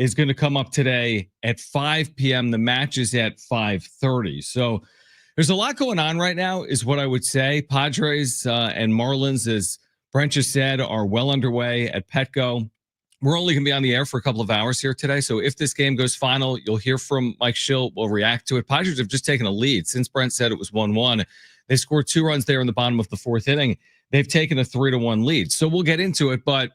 is going to come up today at 5 p.m. The match is at 5:30. So there's a lot going on right now, is what I would say. Padres and Marlins, as Brent just said, are well underway at Petco. We're only going to be on the air for a couple of hours here today. So if this game goes final, you'll hear from Mike Schill. We'll react to it. Padres have just taken a lead. Since Brent said it was 1-1, they scored 2 runs there in the bottom of the 4th inning. They've taken a 3-1 lead. So we'll get into it. But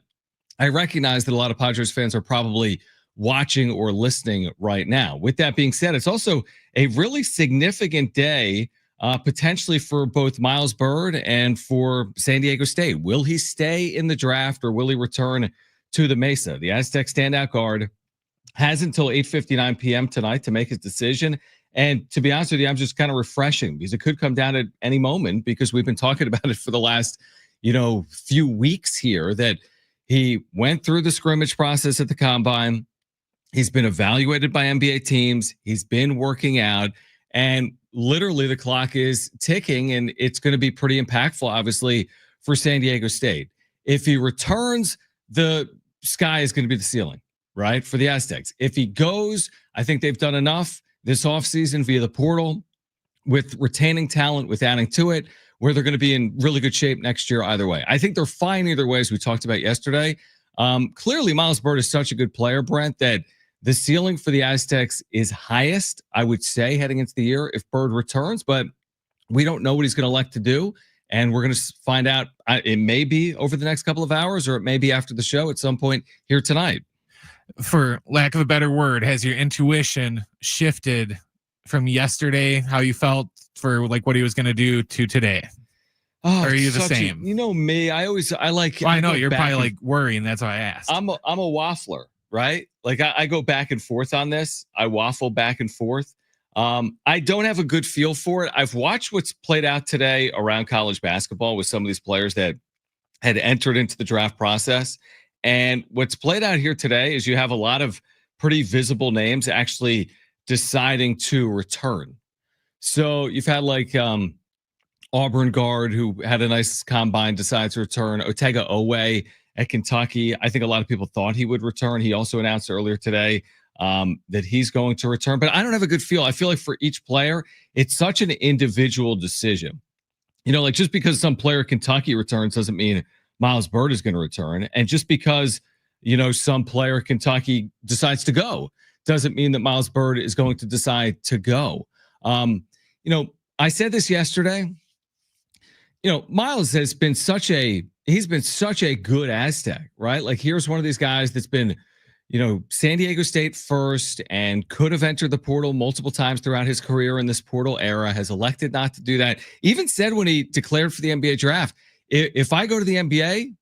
I recognize that a lot of Padres fans are probably watching or listening right now. With that being said, it's also a really significant day potentially for both Miles Byrd and for San Diego State. Will he stay in the draft or will he return to the Mesa? The Aztec standout guard has until 8:59 p.m. tonight to make his decision. And to be honest with you, I'm just kind of refreshing because it could come down at any moment, because we've been talking about it for the last, few weeks here, that he went through the scrimmage process at the combine. He's been evaluated by NBA teams. He's been working out, and literally the clock is ticking, and it's going to be pretty impactful, obviously, for San Diego State. If he returns, the sky is going to be the ceiling, right, for the Aztecs. If he goes, I think they've done enough this offseason via the portal with retaining talent, with adding to it, where they're going to be in really good shape next year either way. I think they're fine either way, as we talked about yesterday. Clearly, Miles Byrd is such a good player, Brent, that the ceiling for the Aztecs is highest, I would say, heading into the year if Byrd returns, but we don't know what he's going to elect to do. And we're going to find out. It may be over the next couple of hours, or it may be after the show at some point here tonight. For lack of a better word, has your intuition shifted from yesterday, how you felt for like what he was going to do, to today? Oh, or are you the same? You know me. I like. Well, I know you're probably like worrying. That's why I asked. I'm a waffler, right? Like I go back and forth on this. I waffle back and forth. I don't have a good feel for it. I've watched what's played out today around college basketball with some of these players that had entered into the draft process. And what's played out here today is you have a lot of pretty visible names actually deciding to return. So you've had like Auburn guard who had a nice combine decide to return. Otega Owe at Kentucky. I think a lot of people thought he would return. He also announced earlier today that he's going to return, but I don't have a good feel. I feel like for each player, it's such an individual decision. Like just because some player at Kentucky returns doesn't mean Miles Byrd is going to return. And just because, some player at Kentucky decides to go doesn't mean that Miles Byrd is going to decide to go. I said this yesterday, Miles has been he's been such a good Aztec, right? Like here's one of these guys that's been, San Diego State first and could have entered the portal multiple times throughout his career in this portal era, has elected not to do that. Even said when he declared for the NBA draft, if I go to the NBA,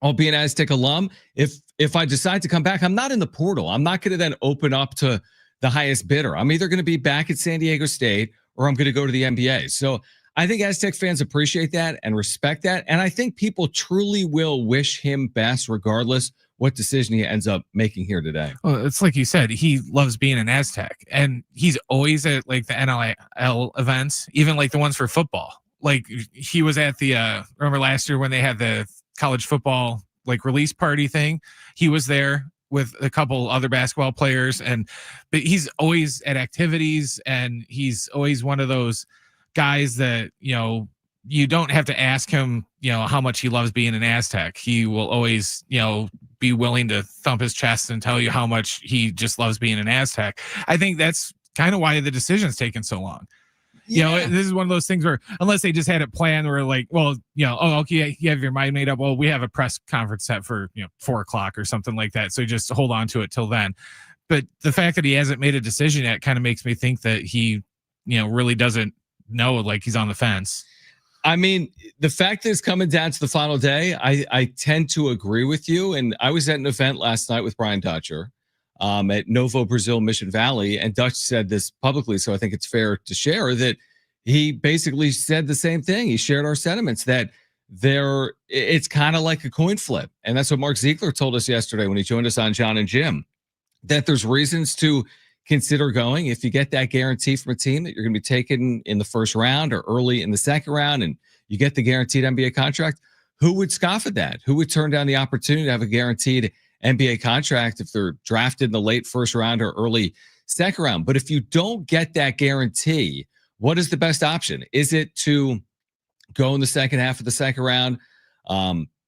I'll be an Aztec alum. If I decide to come back, I'm not in the portal. I'm not going to then open up to the highest bidder. I'm either going to be back at San Diego State or I'm going to go to the NBA. So I think Aztec fans appreciate that and respect that. And I think people truly will wish him best regardless what decision he ends up making here today. Well, it's like you said, he loves being an Aztec, and he's always at like the NIL events, even like the ones for football. Like he was at the, remember last year when they had the college football like release party thing, he was there with a couple other basketball players, but he's always at activities, and he's always one of those guys that, you don't have to ask him, how much he loves being an Aztec. He will always, be willing to thump his chest and tell you how much he just loves being an Aztec. I think that's kind of why the decision's taken so long. Yeah. This is one of those things where, unless they just had it planned, where like, well, okay, you have your mind made up. Well, we have a press conference set for 4:00 or something like that. So just hold on to it till then. But the fact that he hasn't made a decision yet kind of makes me think that he, really doesn't know, like he's on the fence. I mean, the fact that it's coming down to the final day, I tend to agree with you. And I was at an event last night with Brian Dutcher at Novo Brazil Mission Valley, and Dutch said this publicly, so I think it's fair to share that he basically said the same thing. He shared our sentiments that it's kind of like a coin flip. And that's what Mark Ziegler told us yesterday when he joined us on John and Jim, that there's reasons to consider going. If you get that guarantee from a team that you're going to be taken in the first round or early in the second round, and you get the guaranteed NBA contract, who would scoff at that? Who would turn down the opportunity to have a guaranteed NBA contract if they're drafted in the late first round or early second round. But if you don't get that guarantee, what is the best option? Is it to go in the second half of the second round,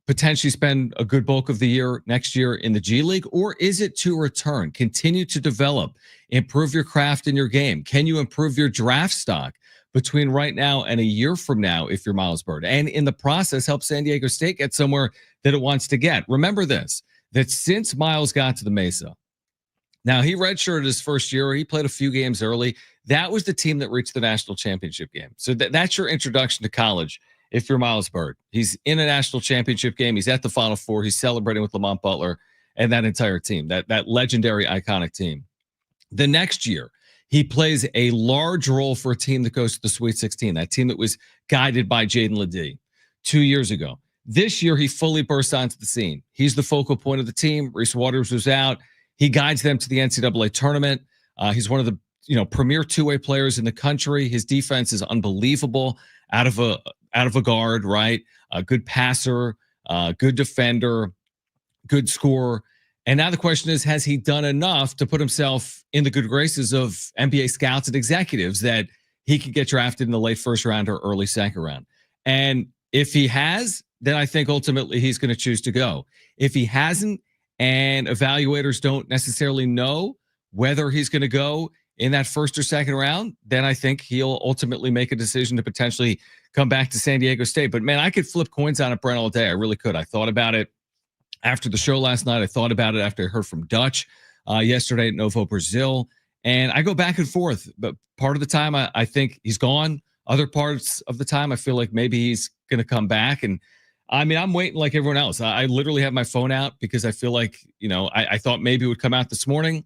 potentially spend a good bulk of the year next year in the G League, or is it to return, continue to develop, improve your craft in your game? Can you improve your draft stock between right now and a year from now if you're Miles Byrd? And in the process, help San Diego State get somewhere that it wants to get. Remember this, that since Miles got to the Mesa, now he redshirted his first year. He played a few games early. That was the team that reached the national championship game. So that's your introduction to college if you're Miles Byrd. He's in a national championship game. He's at the Final Four. He's celebrating with Lamont Butler and that entire team, that legendary, iconic team. The next year, he plays a large role for a team that goes to the Sweet 16, that team that was guided by Jaden Ledee 2 years ago. This year, he fully bursts onto the scene. He's the focal point of the team. Reese Waters was out. He guides them to the NCAA tournament. He's one of the premier two-way players in the country. His defense is unbelievable. Out of a guard, right? A good passer, good defender, good scorer. And now the question is, has he done enough to put himself in the good graces of NBA scouts and executives that he could get drafted in the late first round or early second round? And if he has, then I think ultimately he's going to choose to go. If he hasn't, and evaluators don't necessarily know whether he's going to go in that first or second round, then I think he'll ultimately make a decision to potentially come back to San Diego State. But man, I could flip coins on it, Brent, all day. I really could. I thought about it after the show last night. I thought about it after I heard from Dutch yesterday at Novo Brazil. And I go back and forth. But part of the time, I think he's gone. Other parts of the time, I feel like maybe he's going to come back. And I mean, I'm waiting like everyone else. I literally have my phone out because I feel like, I thought maybe it would come out this morning.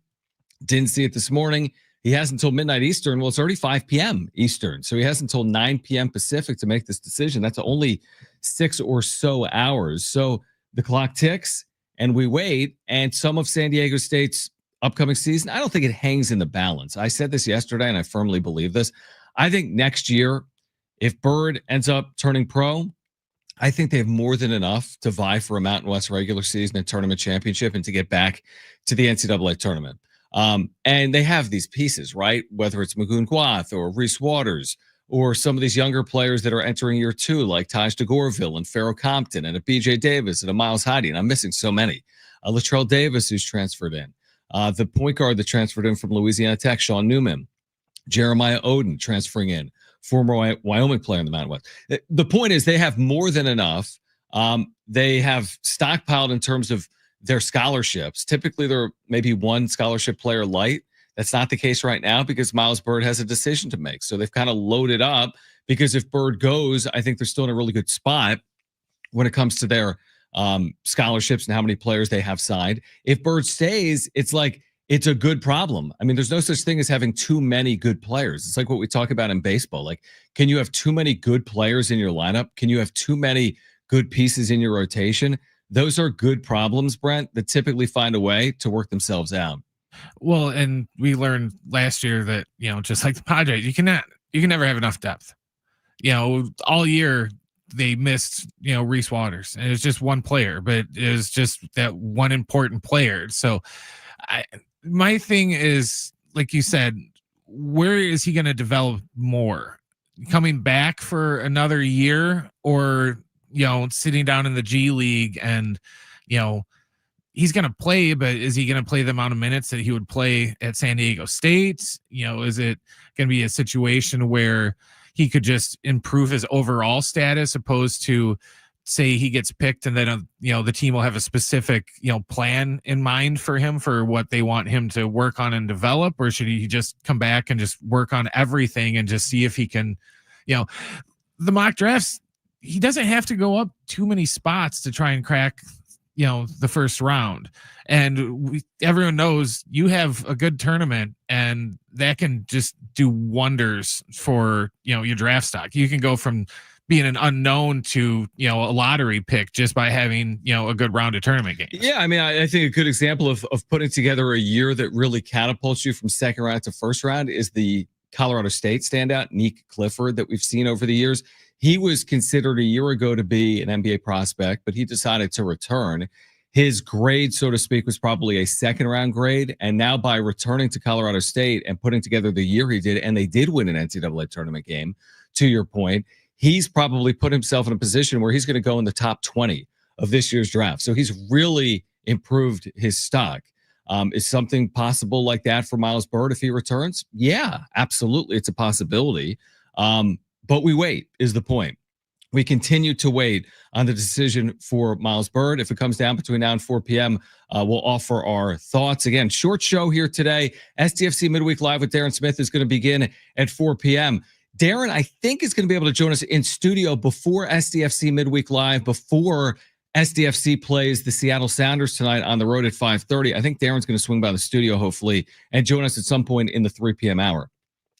Didn't see it this morning. He has until midnight Eastern. Well, it's already 5 p.m. Eastern. So he has until 9 p.m. Pacific to make this decision. That's only 6 or so hours. So the clock ticks and we wait. And some of San Diego State's upcoming season, I don't think it hangs in the balance. I said this yesterday and I firmly believe this. I think next year, if Byrd ends up turning pro, I think they have more than enough to vie for a Mountain West regular season and tournament championship and to get back to the NCAA tournament. And they have these pieces, right? Whether it's Magoon Guath or Reese Waters or some of these younger players that are entering year two, like Taj DeGorville and Pharaoh Compton and a BJ Davis and a Miles Heide. And I'm missing so many. Latrell Davis, who's transferred in. The point guard that transferred in from Louisiana Tech, Sean Newman. Jeremiah Oden transferring in. Former Wyoming player in the Mountain West. The point is they have more than enough. They have stockpiled in terms of their scholarships. Typically, they're maybe one scholarship player light. That's not the case right now because Miles Byrd has a decision to make. So they've kind of loaded up because if Byrd goes, I think they're still in a really good spot when it comes to their scholarships and how many players they have signed. If Byrd stays, it's like, it's a good problem. I mean, there's no such thing as having too many good players. It's like what we talk about in baseball. Like, can you have too many good players in your lineup? Can you have too many good pieces in your rotation? Those are good problems, Brent, that typically find a way to work themselves out. Well, and we learned last year that, just like the Padres, you can never have enough depth. All year they missed, Reese Waters, and it was just one player, but it was just that one important player. So my thing is, like you said, where is he going to develop more? Coming back for another year or, sitting down in the G League and, he's going to play, but is he going to play the amount of minutes that he would play at San Diego State? Is it going to be a situation where he could just improve his overall status opposed to, say, he gets picked and then, the team will have a specific, plan in mind for him for what they want him to work on and develop? Or should he just come back and just work on everything and just see if he can, the mock drafts, he doesn't have to go up too many spots to try and crack, the first round. And everyone knows you have a good tournament and that can just do wonders for, your draft stock. You can go from being an unknown to, a lottery pick just by having, a good round of tournament games. Yeah. I mean, I think a good example of putting together a year that really catapults you from second round to first round is the Colorado State standout, Nick Clifford, that we've seen over the years. He was considered a year ago to be an NBA prospect, but he decided to return. his grade, so to speak, was probably a second round grade. And now by returning to Colorado State and putting together the year he did, and they did win an NCAA tournament game, to your point, he's probably put himself in a position where he's going to go in the top 20 of this year's draft. So he's really improved his stock. Is something possible like that for Miles Byrd if he returns? Yeah, absolutely. It's a possibility. But we wait, is the point. We continue to wait on the decision for Miles Byrd. If it comes down between now and 4 p.m., we'll offer our thoughts. Again, short show here today. SDFC Midweek Live with Darren Smith is going to begin at 4 p.m. Darren, I think, is going to be able to join us in studio before SDFC Midweek Live, before SDFC plays the Seattle Sounders tonight on the road at 5:30. I think Darren's going to swing by the studio, hopefully, and join us at some point in the 3 p.m. hour.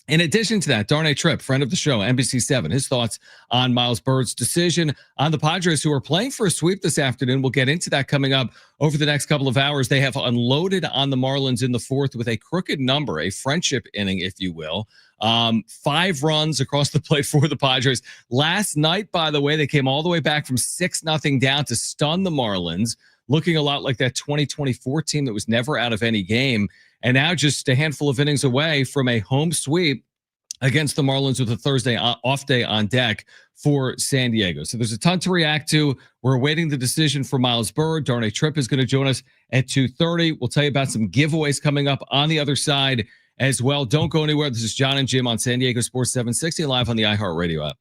In addition to that, Darnay Tripp, friend of the show, NBC7, his thoughts on Miles Byrd's decision on the Padres, who are playing for a sweep this afternoon. We'll get into that coming up over the next couple of hours. They have unloaded on the Marlins in the fourth with a crooked number, a friendship inning, if you will. 5 runs across the plate for the Padres. Last night, by the way, they came all the way back from 6-0 down to stun the Marlins, looking a lot like that 2024 team that was never out of any game. And now just a handful of innings away from a home sweep against the Marlins with a Thursday off day on deck for San Diego. So there's a ton to react to. We're awaiting the decision for Miles Byrd. Darnay Tripp is going to join us at 2:30. We'll tell you about some giveaways coming up on the other side as well. Don't go anywhere. This is John and Jim on San Diego Sports 760 live on the iHeartRadio app.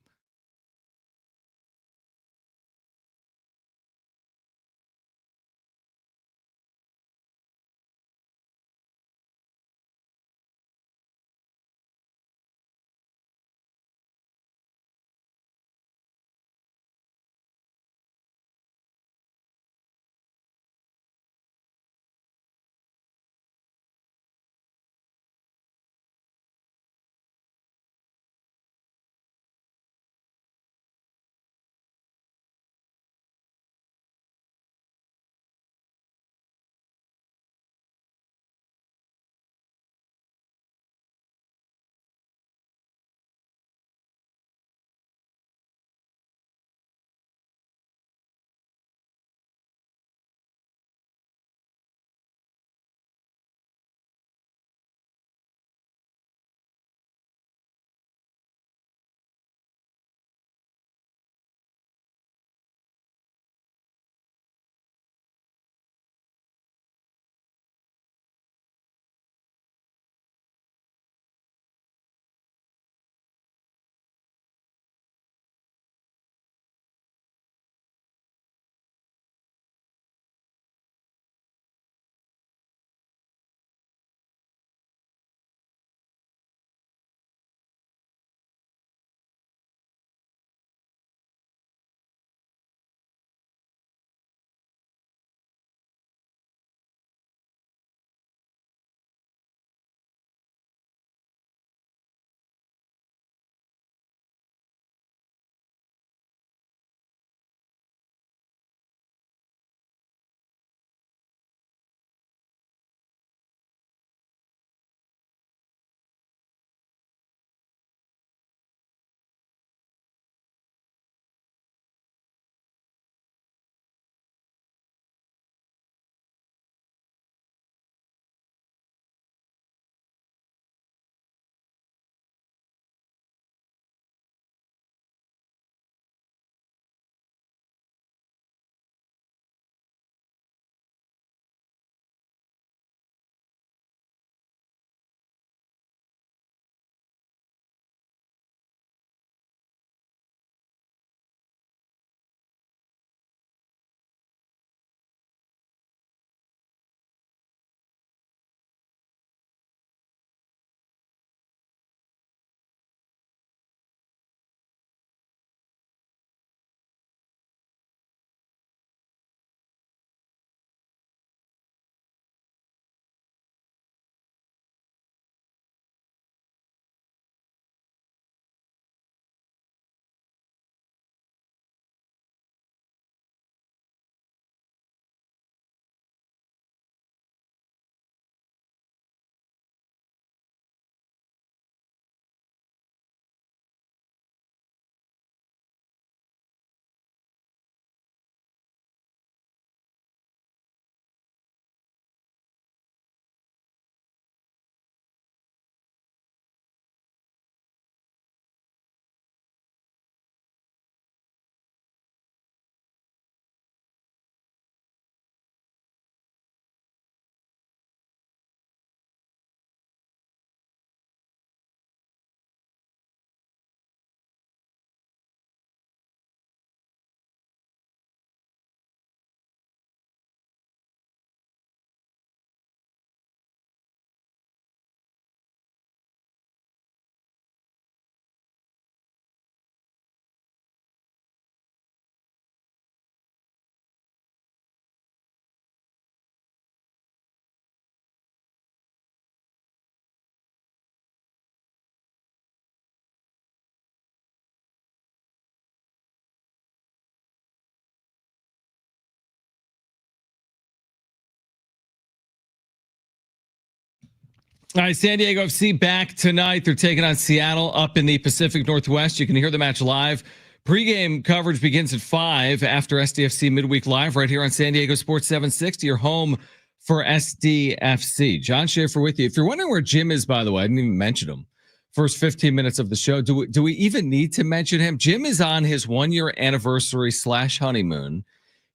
All right, San Diego FC back tonight. They're taking on Seattle up in the Pacific Northwest. You can hear the match live. Pre-game coverage begins at 5 after SDFC Midweek Live right here on San Diego Sports 760, your home for SDFC. John Schaefer with you. If you're wondering where Jim is, by the way, I didn't even mention him. First 15 minutes of the show. Do we even need to mention him? Jim is on his 1-year anniversary / honeymoon.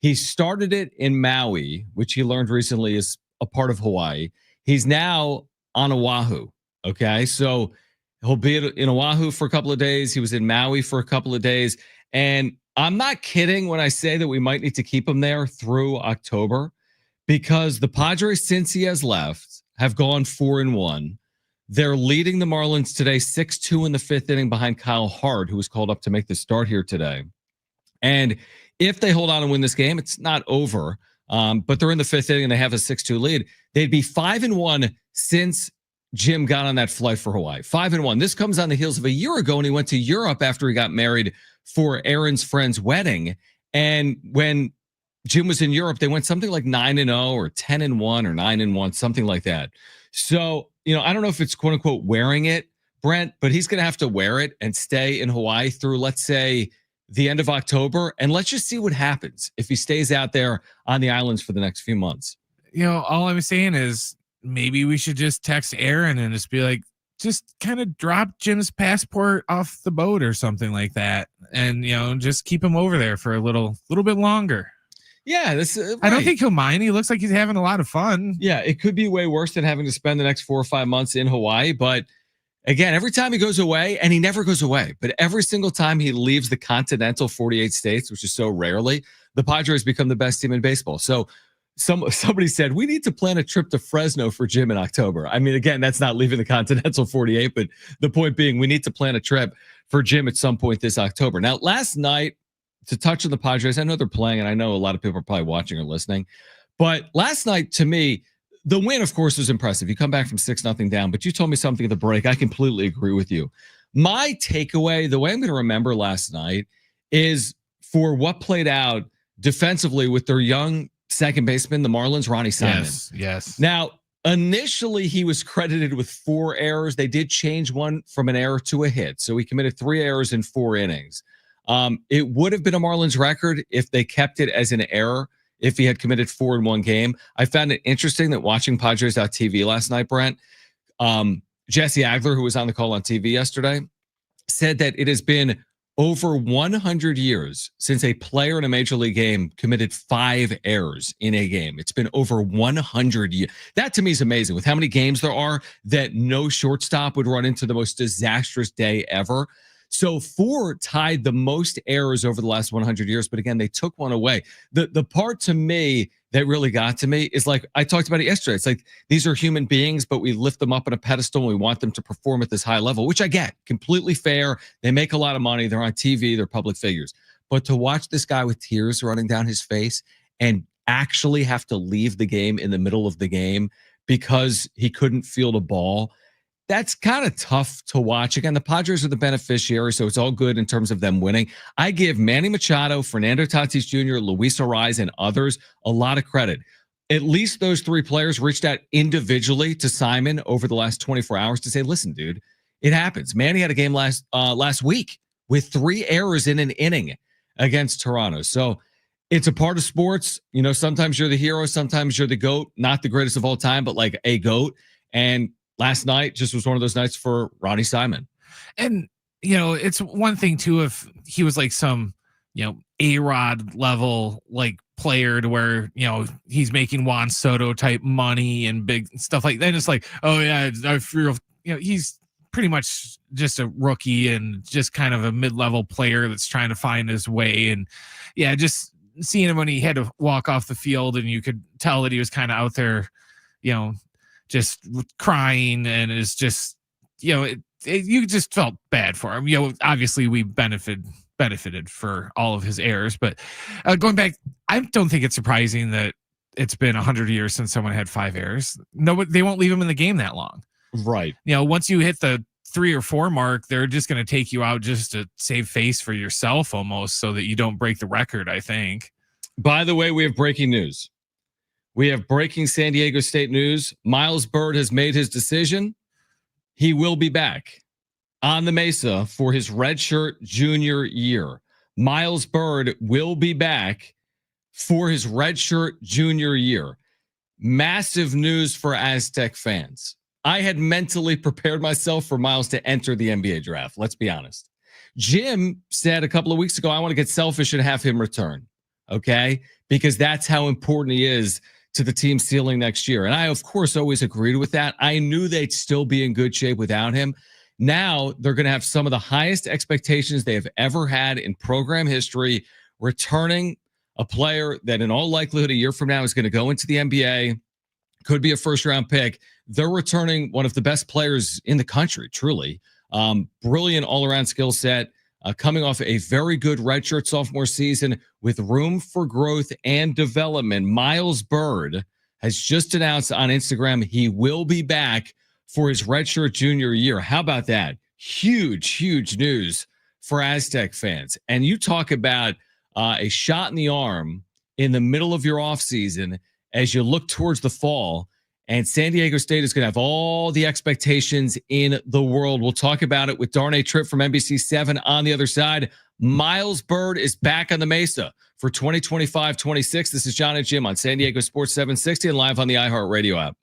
He started it in Maui, which he learned recently is a part of Hawaii. He's now on Oahu. Okay. So he'll be in Oahu for a couple of days. He was in Maui for a couple of days. And I'm not kidding when I say that we might need to keep him there through October, because the Padres, since he has left, have gone 4-1. They're leading the Marlins today 6-2 in the 5th inning behind Kyle Hart, who was called up to make the start here today. And if they hold on and win this game, it's not over. But they're in the 5th inning and they have a 6-2 lead. They'd be 5-1 since Jim got on that flight for Hawaii. 5-1. This comes on the heels of a year ago when he went to Europe after he got married for Aaron's friend's wedding. And when Jim was in Europe, they went something like 9-0 or 10-1 or 9-1, something like that. So, I don't know if it's quote unquote wearing it, Brent, but he's going to have to wear it and stay in Hawaii through, let's say, the end of October. And let's just see what happens if he stays out there on the islands for the next few months. All I'm saying is maybe we should just text Aaron and just be like, just kind of drop Jim's passport off the boat or something like that. And, just keep him over there for a little bit longer. Yeah, this. Right. I don't think he'll mind. He looks like he's having a lot of fun. Yeah, it could be way worse than having to spend the next 4 or 5 months in Hawaii. But again, every time he goes away, and he never goes away, but every single time he leaves the continental 48 states, which is so rarely, the Padres become the best team in baseball. So somebody said, we need to plan a trip to Fresno for Jim in October. I mean, again, that's not leaving the continental 48, but the point being, we need to plan a trip for Jim at some point this October. Now, last night, to touch on the Padres, I know they're playing, and I know a lot of people are probably watching or listening, but last night, to me, the win, of course, was impressive. You come back from 6-0 down, but you told me something at the break. I completely agree with you. My takeaway, the way I'm going to remember last night, is for what played out defensively with their young second baseman, the Marlins, Ronnie Simon. Yes. Now, initially, he was credited with 4 errors. They did change one from an error to a hit. So he committed 3 errors in 4 innings. It would have been a Marlins record if they kept it as an error, if he had committed 4 in one game. I found it interesting that watching Padres.tv last night, Brent, Jesse Agler, who was on the call on TV yesterday, said that it has been over 100 years since a player in a major league game committed 5 errors in a game. It's been over 100 years. That to me is amazing with how many games there are that no shortstop would run into the most disastrous day ever. So 4 tied the most errors over the last 100 years. But again, they took one away. The part to me that really got to me is like, I talked about it yesterday. It's like, these are human beings, but we lift them up on a pedestal and we want them to perform at this high level, which I get, completely fair. They make a lot of money. They're on TV. They're public figures. But to watch this guy with tears running down his face and actually have to leave the game in the middle of the game because he couldn't field a ball, that's kind of tough to watch. Again, the Padres are the beneficiary, so it's all good in terms of them winning. I give Manny Machado, Fernando Tatis Jr., Luis Arraez, and others a lot of credit. At least those 3 players reached out individually to Simon over the last 24 hours to say, listen, dude, it happens. Manny had a game last week with 3 errors in an inning against Toronto. So it's a part of sports. Sometimes you're the hero, sometimes you're the GOAT, not the greatest of all time, but like a GOAT. And last night just was one of those nights for Ronnie Simon. And, it's one thing too, if he was like some, A-Rod level, like player to where, he's making Juan Soto type money and big stuff like that. It's like, oh yeah, I feel, he's pretty much just a rookie and just kind of a mid-level player that's trying to find his way. And yeah, just seeing him when he had to walk off the field and you could tell that he was kind of out there, just crying, and is just, you just felt bad for him. Obviously we benefited for all of his errors, but going back, I don't think it's surprising that it's been 100 years since someone had 5 errors. No, they won't leave him in the game that long. Right. Once you hit the 3 or 4 mark, they're just going to take you out just to save face for yourself almost, so that you don't break the record, I think. By the way, we have breaking news. We have breaking San Diego State news. Miles Byrd has made his decision. He will be back on the Mesa for his redshirt junior year. Miles Byrd will be back for his redshirt junior year. Massive news for Aztec fans. I had mentally prepared myself for Miles to enter the NBA draft. Let's be honest. Jim said a couple of weeks ago, I want to get selfish and have him return. Okay. Because that's how important he is to the team ceiling next year. And I, of course, always agreed with that. I knew they'd still be in good shape without him. Now they're going to have some of the highest expectations they have ever had in program history, returning a player that in all likelihood a year from now is going to go into the NBA, could be a first round pick. They're returning one of the best players in the country, truly. Brilliant all around skill set, coming off a very good redshirt sophomore season with room for growth and development. Miles Byrd has just announced on Instagram he will be back for his redshirt junior year. How about that? Huge, huge news for Aztec fans. And you talk about a shot in the arm in the middle of your offseason as you look towards the fall. And San Diego State is going to have all the expectations in the world. We'll talk about it with Darren Tripp from NBC7 on the other side. Miles Byrd is back on the Mesa for 2025-26. This is John and Jim on San Diego Sports 760 and live on the iHeartRadio app.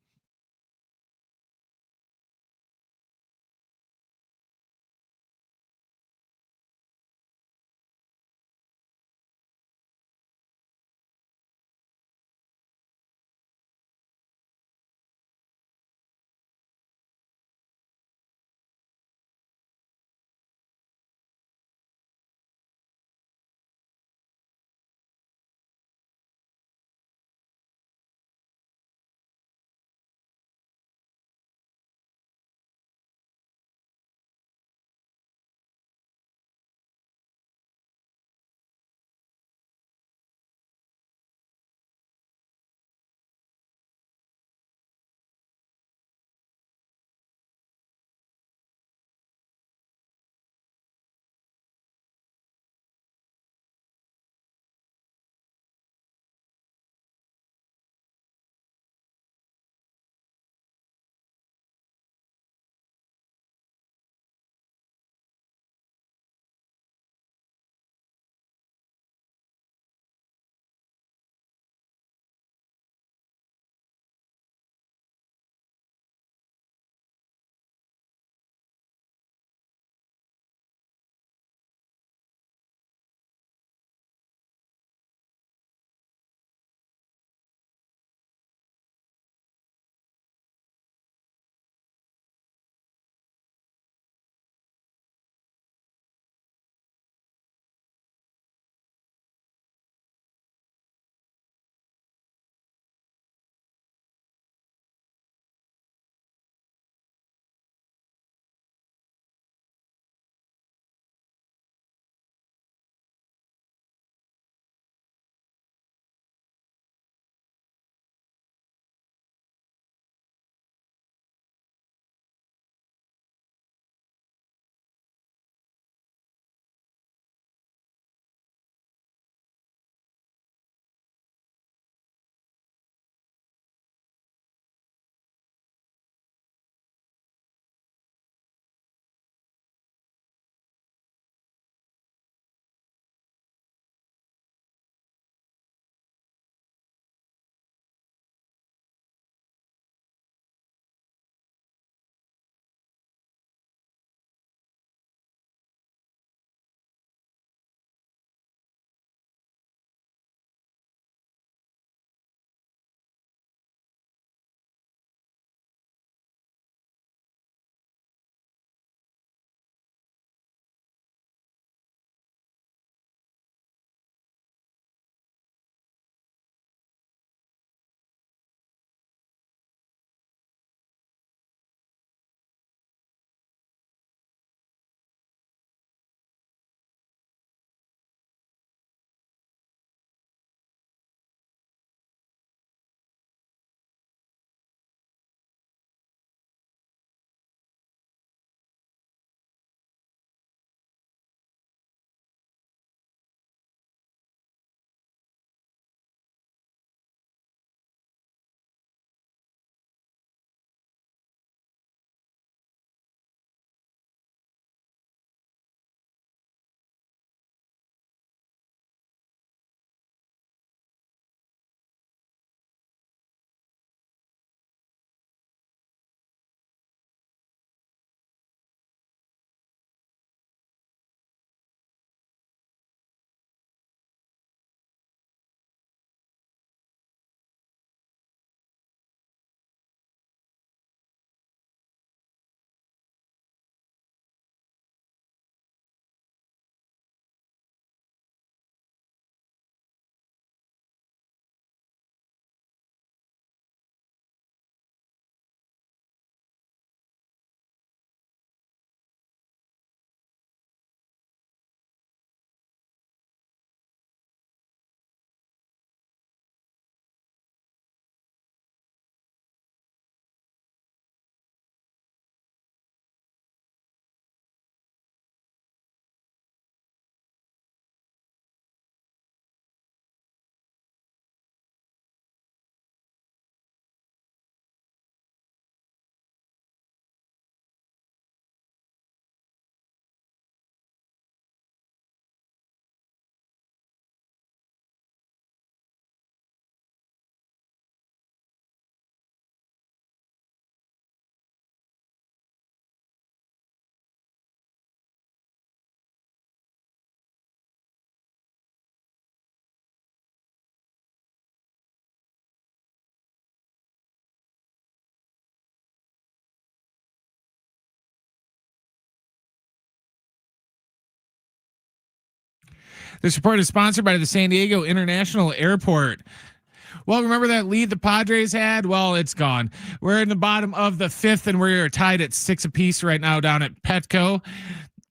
This report is sponsored by the San Diego International Airport. Well, remember that lead the Padres had? Well, it's gone. We're in the bottom of the 5th, and we're tied at 6 apiece right now down at Petco.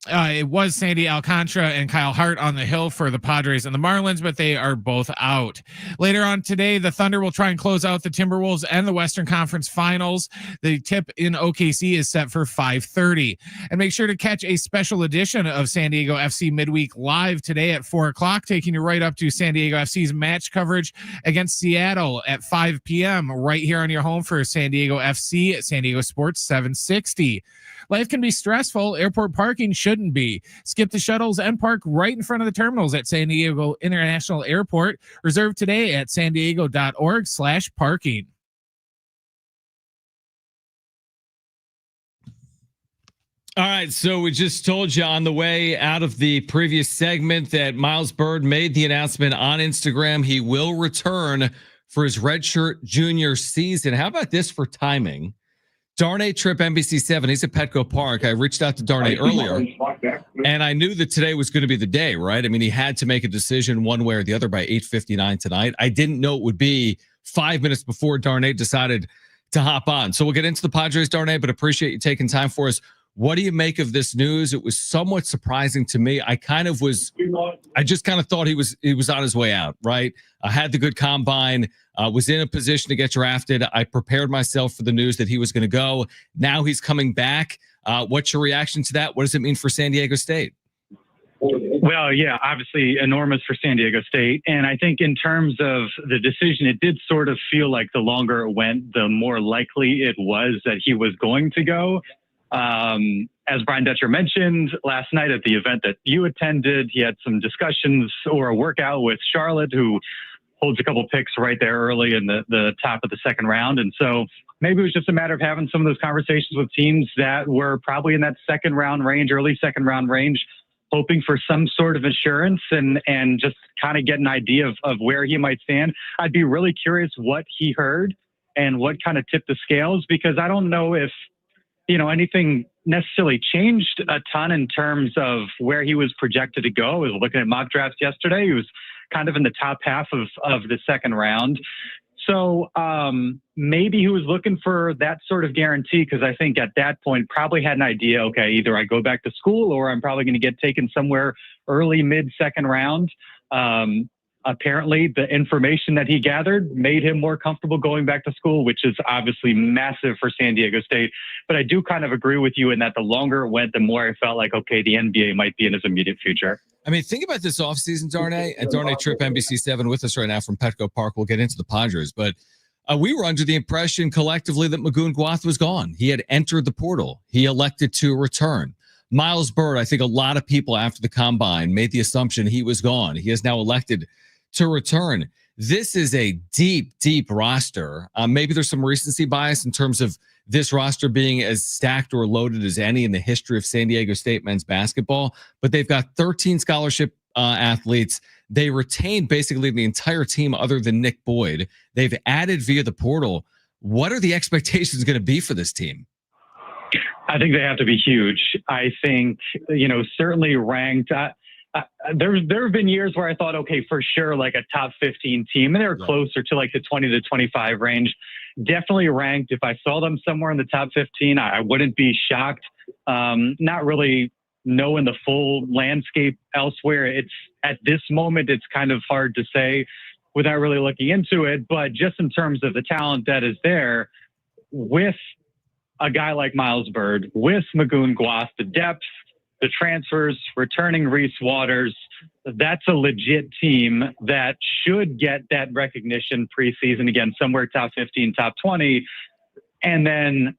It was Sandy Alcantara and Kyle Hart on the hill for the Padres and the Marlins, but they are both out. Later on today, the Thunder will try and close out the Timberwolves and the Western Conference Finals. The tip in OKC is set for 5:30. And make sure to catch a special edition of San Diego FC Midweek Live today at 4 o'clock, taking you right up to San Diego FC's match coverage against Seattle at 5 p.m. right here on your home for San Diego FC at San Diego Sports 760. Life can be stressful. Airport parking shouldn't be. Skip the shuttles and park right in front of the terminals at San Diego International Airport. Reserve today at sandiego.org/parking. All right, so we just told you on the way out of the previous segment that Miles Byrd made the announcement on Instagram. He will return for his redshirt junior season. How about this for timing? Darnay Trip NBC7. He's at Petco Park. I reached out to Darnay earlier, and I knew that today was going to be the day, right? I mean, he had to make a decision one way or the other by 8:59 tonight. I didn't know it would be 5 minutes before Darnay decided to hop on. So we'll get into the Padres, Darnay, but appreciate you taking time for us. What do you make of this news? It was somewhat surprising to me. I just kind of thought he was on his way out, right? I had the good combine, was in a position to get drafted. I prepared myself for the news that he was going to go. Now he's coming back. What's your reaction to that? What does it mean for San Diego State? Well, yeah, obviously enormous for San Diego State. And I think in terms of the decision, it did sort of feel like the longer it went, the more likely it was that he was going to go. As Brian Dutcher mentioned last night at the event that you attended, he had some discussions or a workout with Charlotte, who holds a couple picks right there early in the top of the second round. And so maybe it was just a matter of having some of those conversations with teams that were probably in that second round range, early second round range, hoping for some sort of assurance and just kind of get an idea of where he might stand. I'd be really curious what he heard and what kind of tipped the scales, because I don't know if, anything necessarily changed a ton in terms of where he was projected to go. I was looking at mock drafts yesterday. He was kind of in the top half of the second round. So maybe he was looking for that sort of guarantee, because I think at that point probably had an idea, okay, either I go back to school or I'm probably going to get taken somewhere early, mid-second round. Apparently, the information that he gathered made him more comfortable going back to school, which is obviously massive for San Diego State. But I do kind of agree with you in that the longer it went, the more I felt like, okay, the NBA might be in his immediate future. I mean, think about this offseason, Darnay, and Darnay Trip NBC7 with us right now from Petco Park. We'll get into the Padres, but we were under the impression collectively that Magoon Gwath was gone. He had entered the portal. He elected to return. Miles Byrd, I think a lot of people after the combine made the assumption he was gone. He has now elected to return. This is a deep, deep roster. Maybe there's some recency bias in terms of this roster being as stacked or loaded as any in the history of San Diego State men's basketball, but they've got 13 scholarship athletes. They retained basically the entire team other than Nick Boyd. They've added via the portal. What are the expectations going to be for this team? I think they have to be huge. I think, certainly ranked. There have been years where I thought, okay, for sure, like a top 15 team, and they're closer to like the 20 to 25 range. Definitely ranked. If I saw them somewhere in the top 15, I wouldn't be shocked. Not really knowing the full landscape elsewhere. It's at this moment, it's kind of hard to say without really looking into it. But just in terms of the talent that is there, with a guy like Miles Byrd, with Magoon Gwath, the depth, the transfers, returning Reese Waters, that's a legit team that should get that recognition preseason, again, somewhere top 15, top 20, and then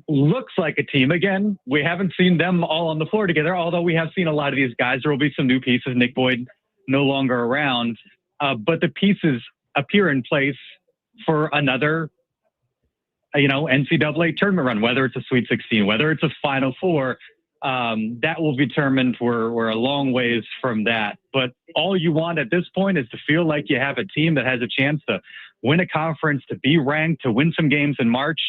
looks like a team. Again, we haven't seen them all on the floor together, although we have seen a lot of these guys. There will be some new pieces, Nick Boyd no longer around, but the pieces appear in place for another NCAA tournament run, whether it's a Sweet 16, whether it's a Final Four. That will be determined. We're a long ways from that. But all you want at this point is to feel like you have a team that has a chance to win a conference, to be ranked, to win some games in March.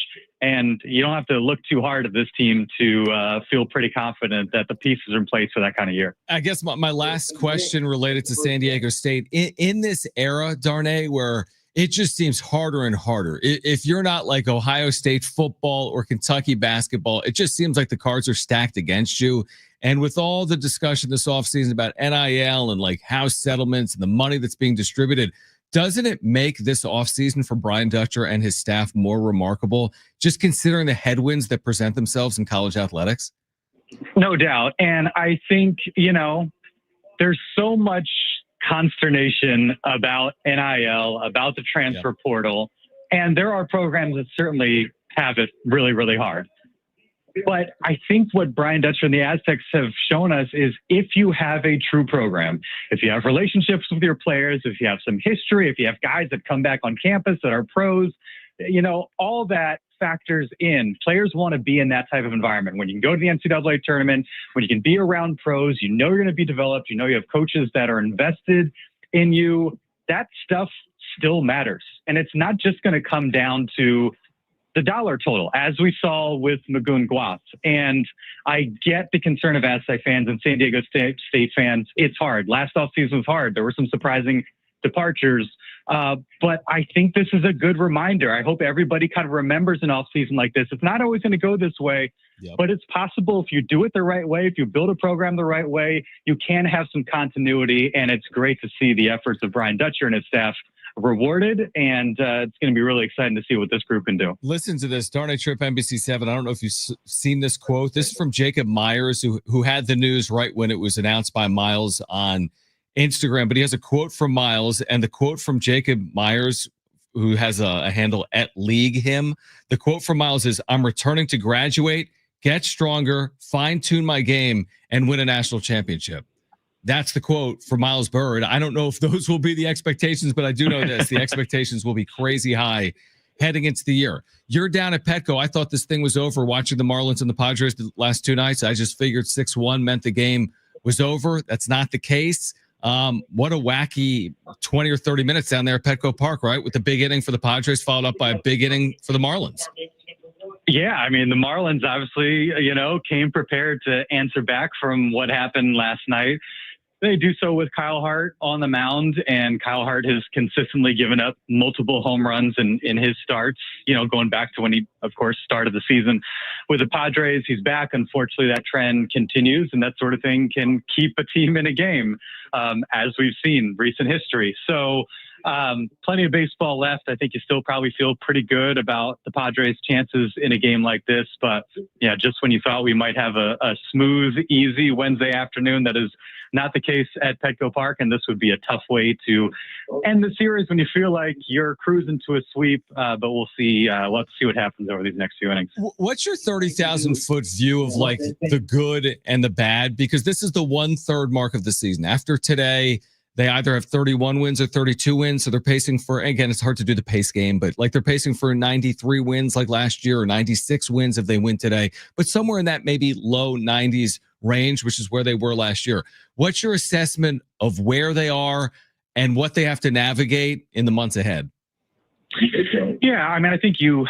And you don't have to look too hard at this team to feel pretty confident that the pieces are in place for that kind of year. I guess my last question related to San Diego State in this era, Darnay, where it just seems harder and harder. If you're not like Ohio State football or Kentucky basketball, it just seems like the cards are stacked against you. And with all the discussion this offseason about NIL and like house settlements and the money that's being distributed, doesn't it make this offseason for Brian Dutcher and his staff more remarkable, just considering the headwinds that present themselves in college athletics? No doubt. And I think, there's so much consternation about NIL, about the transfer portal. And there are programs that certainly have it really, really hard. But I think what Brian Dutcher and the Aztecs have shown us is if you have a true program, if you have relationships with your players, if you have some history, if you have guys that come back on campus that are pros, all that factors in. Players want to be in that type of environment. When you can go to the NCAA tournament, when you can be around pros, you're going to be developed, you have coaches that are invested in you, that stuff still matters. And it's not just going to come down to the dollar total, as we saw with Magoon Guath. And I get the concern of Aztec fans and San Diego State fans. It's hard. Last offseason was hard. There were some surprising departures. But I think this is a good reminder. I hope everybody kind of remembers an offseason like this. It's not always going to go this way, but it's possible if you do it the right way, if you build a program the right way, you can have some continuity. And it's great to see the efforts of Brian Dutcher and his staff rewarded, and it's going to be really exciting to see what this group can do. Listen to this. Darnay Trip, NBC7. I don't know if you've seen this quote. This is from Jacob Myers, who had the news right when it was announced by Miles on Instagram, but he has a quote from Miles, and the quote from Jacob Myers, who has a handle at League Him. The quote from Miles is, "I'm returning to graduate, get stronger, fine-tune my game, and win a national championship." That's the quote for Miles Byrd. I don't know if those will be the expectations, but I do know this. The expectations will be crazy high heading into the year. You're down at Petco. I thought this thing was over watching the Marlins and the Padres the last two nights. I just figured 6-1 meant the game was over. That's not the case. What a wacky 20 or 30 minutes down there at Petco Park, right? With the big inning for the Padres followed up by a big inning for the Marlins. Yeah, I mean, the Marlins obviously, came prepared to answer back from what happened last night. They do so with Kyle Hart on the mound, and Kyle Hart has consistently given up multiple home runs in his starts, going back to when he, of course, started the season with the Padres. He's back. Unfortunately, that trend continues, and that sort of thing can keep a team in a game, as we've seen recent history. So plenty of baseball left. I think you still probably feel pretty good about the Padres' chances in a game like this. But yeah, just when you thought we might have a smooth, easy Wednesday afternoon, that is not the case at Petco Park, and this would be a tough way to end the series when you feel like you're cruising to a sweep. But we'll see. Let's see what happens over these next few innings. What's your 30,000-foot view of like the good and the bad? Because this is the 1/3 mark of the season. After today, they either have 31 wins or 32 wins. So they're pacing for, again, it's hard to do the pace game, but like they're pacing for 93 wins like last year or 96 wins if they win today, but somewhere in that maybe low 90s range, which is where they were last year. What's your assessment of where they are and what they have to navigate in the months ahead? Yeah, I mean, I think you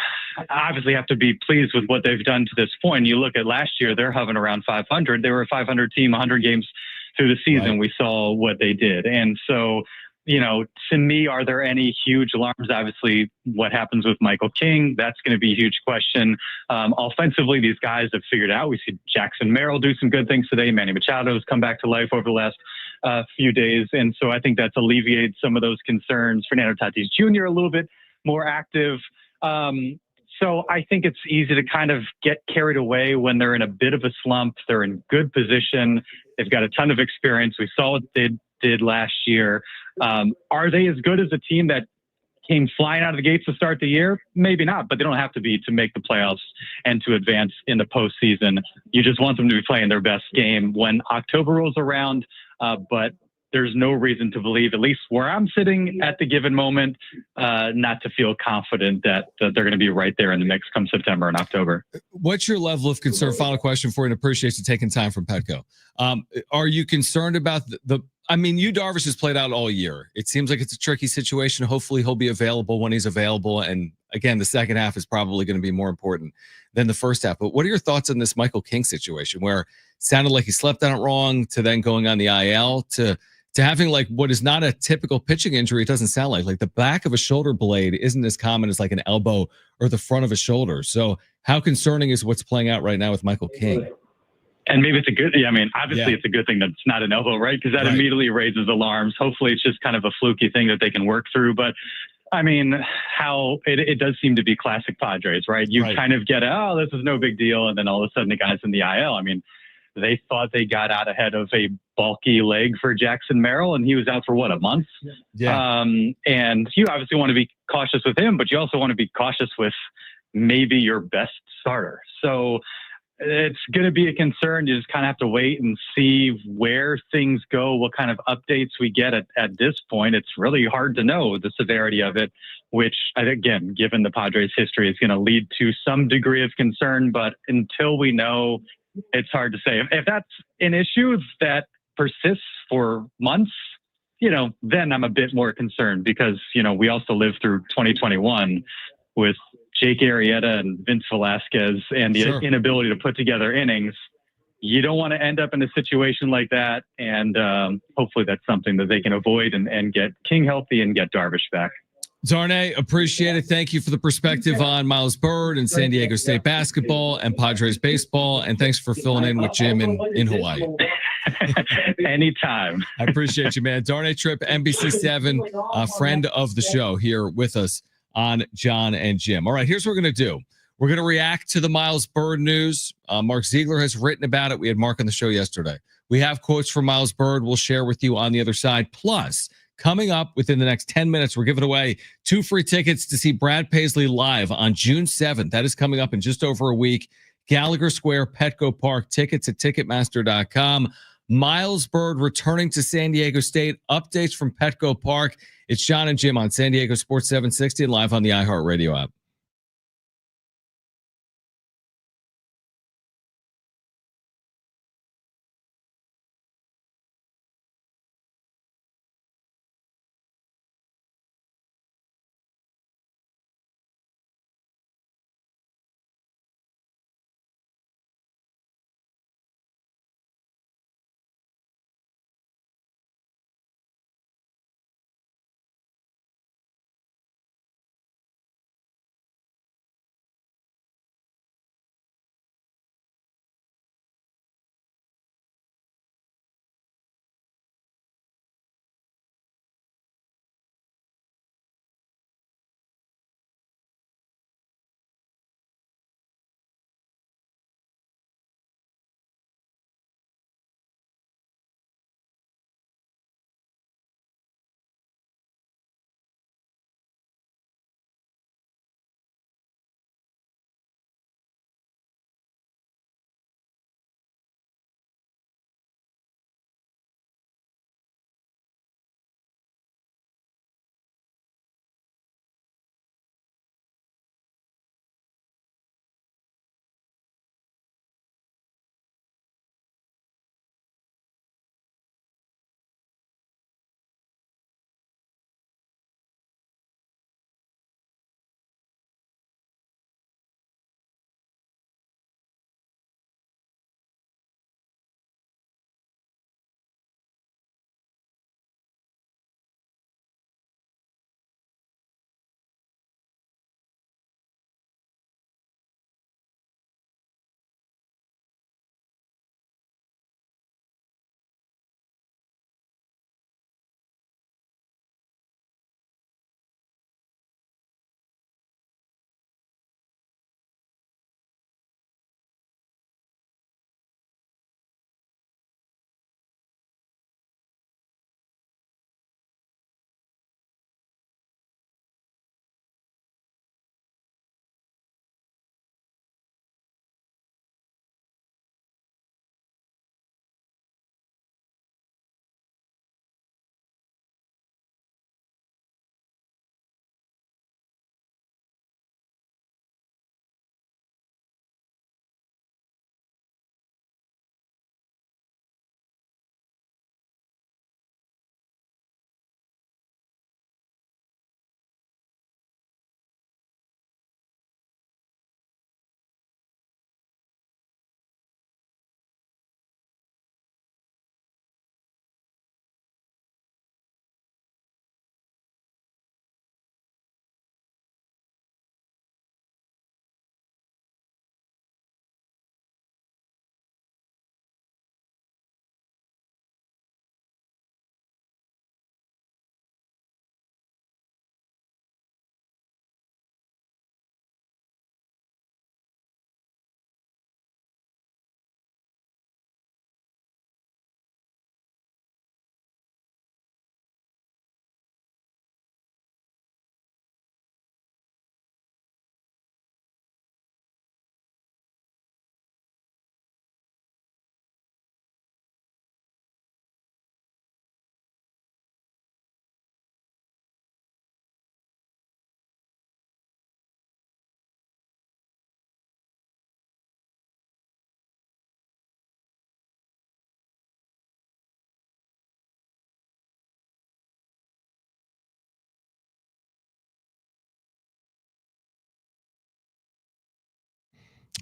obviously have to be pleased with what they've done to this point. You look at last year, they're hovering around 500. They were a 500 team, 100 games through the season. Right. We saw what they did. And so, to me, are there any huge alarms? Obviously, what happens with Michael King, that's going to be a huge question. Offensively, these guys have figured out. We see Jackson Merrill do some good things today. Manny Machado has come back to life over the last few days. And so I think that's alleviated some of those concerns. Fernando Tatis Jr. a little bit more active. So I think it's easy to kind of get carried away when they're in a bit of a slump. They're in good position. They've got a ton of experience. We saw what they did last year. Are they as good as a team that came flying out of the gates to start the year? Maybe not, but they don't have to be to make the playoffs and to advance in the postseason. You just want them to be playing their best game when October rolls around. But there's no reason to believe, at least where I'm sitting at the given moment, not to feel confident that they're going to be right there in the mix come September and October. What's your level of concern? Final question for you, and appreciate you taking time from Petco. Are you concerned about I mean, Darvish has played out all year. It seems like it's a tricky situation. Hopefully, he'll be available when he's available. And again, the second half is probably going to be more important than the first half. But what are your thoughts on this Michael King situation, where it sounded like he slept on it wrong, to then going on the IL, to having like what is not a typical pitching injury? It doesn't sound like the back of a shoulder blade isn't as common as like an elbow or the front of a shoulder. So how concerning is what's playing out right now with Michael King? And maybe it's a good, I mean, obviously it's a good thing that it's not an elbow, right? Because that immediately raises alarms. Hopefully it's just kind of a fluky thing that they can work through. But I mean, how it does seem to be classic Padres, right? You kind of get, oh, this is no big deal. And then all of a sudden the guy's in the IL. I mean, they thought they got out ahead of a bulky leg for Jackson Merrill, and he was out for what, a month? Yeah. And you obviously want to be cautious with him, but you also want to be cautious with maybe your best starter. So it's going to be a concern. You just kind of have to wait and see where things go, what kind of updates we get at this point. It's really hard to know the severity of it, which, again, given the Padres' history, is going to lead to some degree of concern. But until we know, it's hard to say. If that's an issue that persists for months, then I'm a bit more concerned, because, we also lived through 2021 with Jake Arrieta and Vince Velasquez and the inability to put together innings. You don't want to end up in a situation like that. And hopefully that's something that they can avoid and get King healthy and get Darvish back. Darren, appreciate it. Thank you for the perspective on Miles Byrd and San Diego State basketball and Padres baseball. And thanks for filling in with Jim in Hawaii. Anytime. I appreciate you, man. Darren Tripp, NBC7, a friend of the show, here with us on John and Jim. All right, here's what we're going to do. We're going to react to the Miles Byrd news. Mark Ziegler has written about it. We had Mark on the show yesterday. We have quotes from Miles Byrd we'll share with you on the other side. Plus, coming up within the next 10 minutes, we're giving away 2 free tickets to see Brad Paisley live on June 7th. That is coming up in just over a week. Gallagher Square, Petco Park. Tickets at Ticketmaster.com. Miles Byrd returning to San Diego State. Updates from Petco Park. It's John and Jim on San Diego Sports 760 and live on the iHeartRadio app.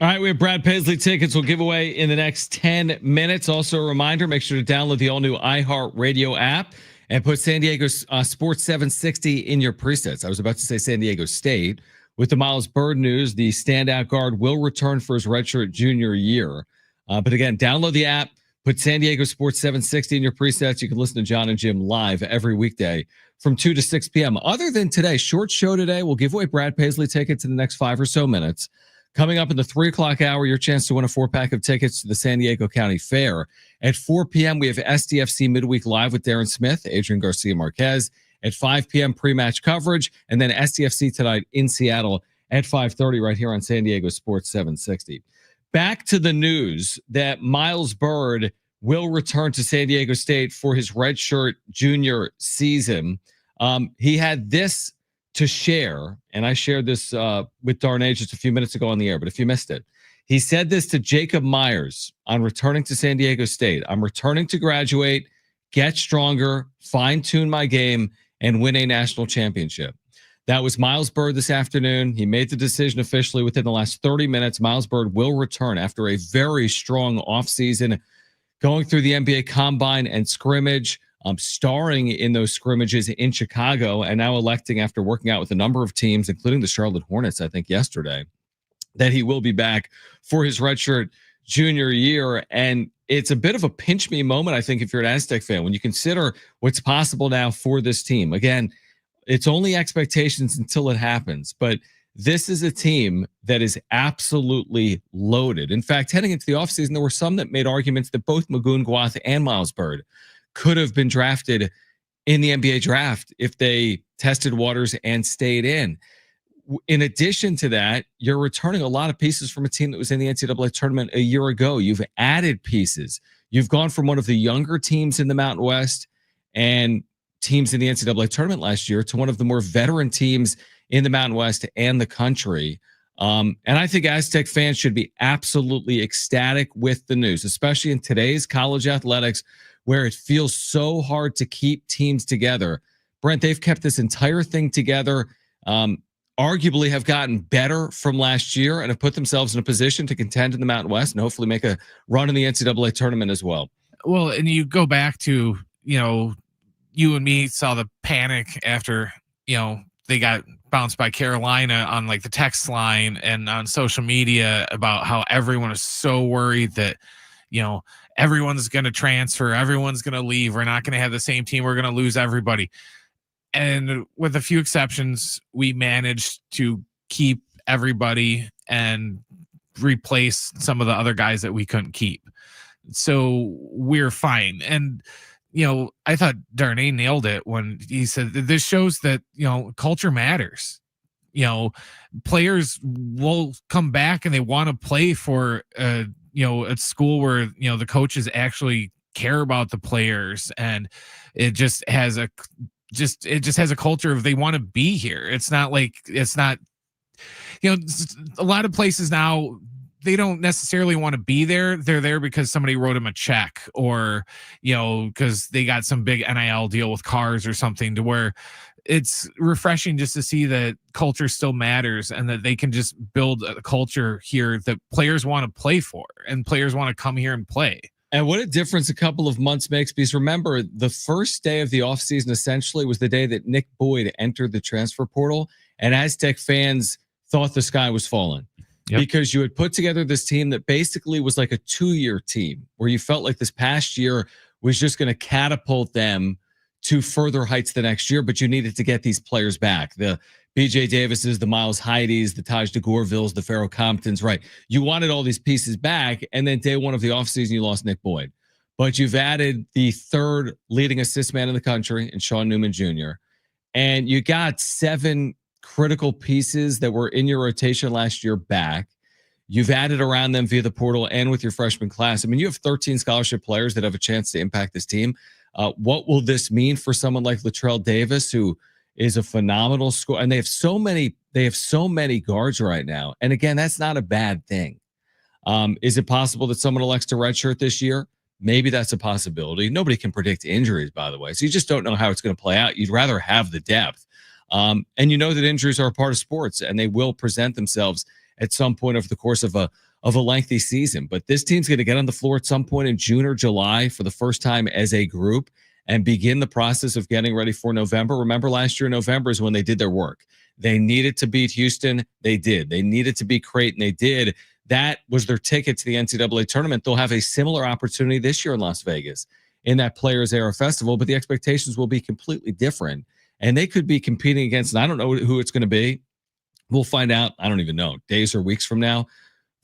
All right, we have Brad Paisley tickets we'll give away in the next 10 minutes. Also, a reminder, make sure to download the all-new iHeartRadio app and put San Diego Sports 760 in your presets. I was about to say San Diego State. With the Miles Byrd news, the standout guard will return for his redshirt junior year. But again, download the app, put San Diego Sports 760 in your presets. You can listen to John and Jim live every weekday from 2 to 6 p.m. Other than today, short show today, we'll give away Brad Paisley tickets in the next 5 or so minutes. Coming up in the 3 o'clock hour, your chance to win a 4-pack of tickets to the San Diego County Fair. At 4 p.m., we have SDFC Midweek Live with Darren Smith, Adrian Garcia Marquez. At 5 p.m., pre-match coverage. And then SDFC tonight in Seattle at 5:30 right here on San Diego Sports 760. Back to the news that Miles Byrd will return to San Diego State for his redshirt junior season. He had this to share, and I shared this with Darren just a few minutes ago on the air, but if you missed it, he said this to Jacob Myers on returning to San Diego State. I'm returning to graduate, get stronger, fine-tune my game, and win a national championship. That was Miles Byrd this afternoon. He made the decision officially within the last 30 minutes. Miles Byrd will return after a very strong offseason, going through the NBA Combine and scrimmage, starring in those scrimmages in Chicago, and now electing, after working out with a number of teams, including the Charlotte Hornets, I think yesterday, that he will be back for his redshirt junior year. And it's a bit of a pinch me moment, I think, if you're an Aztec fan, when you consider what's possible now for this team. Again, it's only expectations until it happens, but this is a team that is absolutely loaded. In fact, heading into the offseason, there were some that made arguments that both Magoon Guath and Miles Byrd could have been drafted in the NBA draft if they tested waters and stayed in. In addition to that, you're returning a lot of pieces from a team that was in the NCAA tournament a year ago. You've added pieces. You've gone from one of the younger teams in the Mountain West and teams in the NCAA tournament last year to one of the more veteran teams in the Mountain West and the country. And I think Aztec fans should be absolutely ecstatic with the news, especially in today's college athletics, where it feels so hard to keep teams together. Brent, they've kept this entire thing together, arguably have gotten better from last year and have put themselves in a position to contend in the Mountain West and hopefully make a run in the NCAA tournament as well. Well, and you go back to, you and me saw the panic after, they got bounced by Carolina on like the text line and on social media about how everyone is so worried that, everyone's going to transfer, everyone's going to leave. We're not going to have the same team. We're going to lose everybody. And with a few exceptions, we managed to keep everybody and replace some of the other guys that we couldn't keep. So we're fine. And, I thought Darren nailed it when he said this shows that, culture matters. Players will come back and they want to play for, a school where, the coaches actually care about the players, and it just has a culture of they want to be here. It's not like, a lot of places now, they don't necessarily want to be there. They're there because somebody wrote them a check, or, because they got some big NIL deal with cars or something, to where it's refreshing just to see that culture still matters and that they can just build a culture here that players want to play for and players want to come here and play. And what a difference a couple of months makes, because remember, the first day of the offseason essentially was the day that Nick Boyd entered the transfer portal, and Aztec fans thought the sky was falling. Yep. Because you had put together this team that basically was like a 2-year team, where you felt like this past year was just going to catapult them to further heights the next year, but you needed to get these players back. The BJ Davises, the Miles Heides, the Taj DeGorvilles, the Pharaoh Comptons, right? You wanted all these pieces back, and then day one of the offseason, you lost Nick Boyd. But you've added the third leading assist man in the country in Sean Newman Jr., and you got 7 critical pieces that were in your rotation last year back. You've added around them via the portal and with your freshman class. I mean, you have 13 scholarship players that have a chance to impact this team. What will this mean for someone like Latrell Davis, who is a phenomenal scorer? And they have so many guards right now. And again, that's not a bad thing. Is it possible that someone elects to redshirt this year? Maybe that's a possibility. Nobody can predict injuries, by the way. So you just don't know how it's going to play out. You'd rather have the depth. And you know that injuries are a part of sports, and they will present themselves at some point over the course of a lengthy season. But this team's going to get on the floor at some point in June or July for the first time as a group and begin the process of getting ready for November. Remember, last year in November is when they did their work. They needed to beat Houston. They did. They needed to beat Creighton. They did. That was their ticket to the NCAA tournament. They'll have a similar opportunity this year in Las Vegas in that Players Era Festival, but the expectations will be completely different. And they could be competing against, and I don't know who it's going to be. We'll find out, I don't even know, days or weeks from now,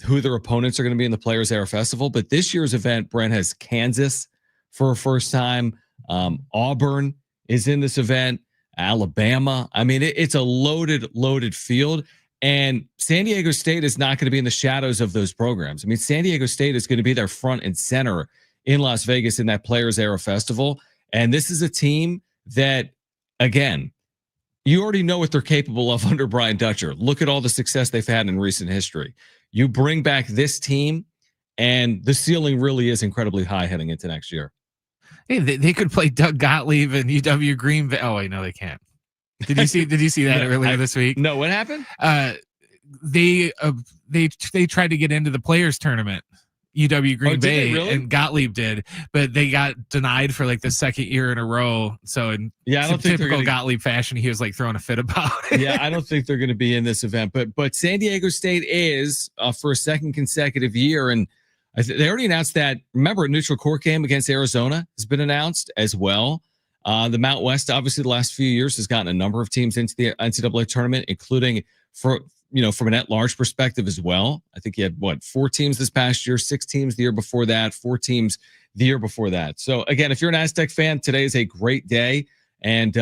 who their opponents are going to be in the Players Era Festival. But this year's event, Brent, has Kansas for a first time. Auburn is in this event. Alabama. I mean, it's a loaded field. And San Diego State is not going to be in the shadows of those programs. I mean, San Diego State is going to be there front and center in Las Vegas in that Players Era Festival. And this is a team that, again, you already know what they're capable of under Brian Dutcher. Look at all the success they've had in recent history. You bring back this team, and the ceiling really is incredibly high heading into next year. Hey, they could play Doug Gottlieb and UW Green Bay. Oh, wait, no, they can't. Did you see that earlier this week? No, what happened? They tried to get into the players tournament. UW Green Bay really? And Gottlieb did, but they got denied for like the second year in a row. So in I don't think typical Gottlieb fashion, he was like throwing a fit about it. Yeah, I don't think they're going to be in this event, but San Diego State is for a second consecutive year, and they already announced that. Remember, a neutral court game against Arizona has been announced as well. The Mount West, obviously, the last few years has gotten a number of teams into the NCAA tournament, including from an at-large perspective as well. I think you had 4 teams this past year, 6 teams the year before that, 4 teams the year before that. So again, if you're an Aztec fan, today is a great day. And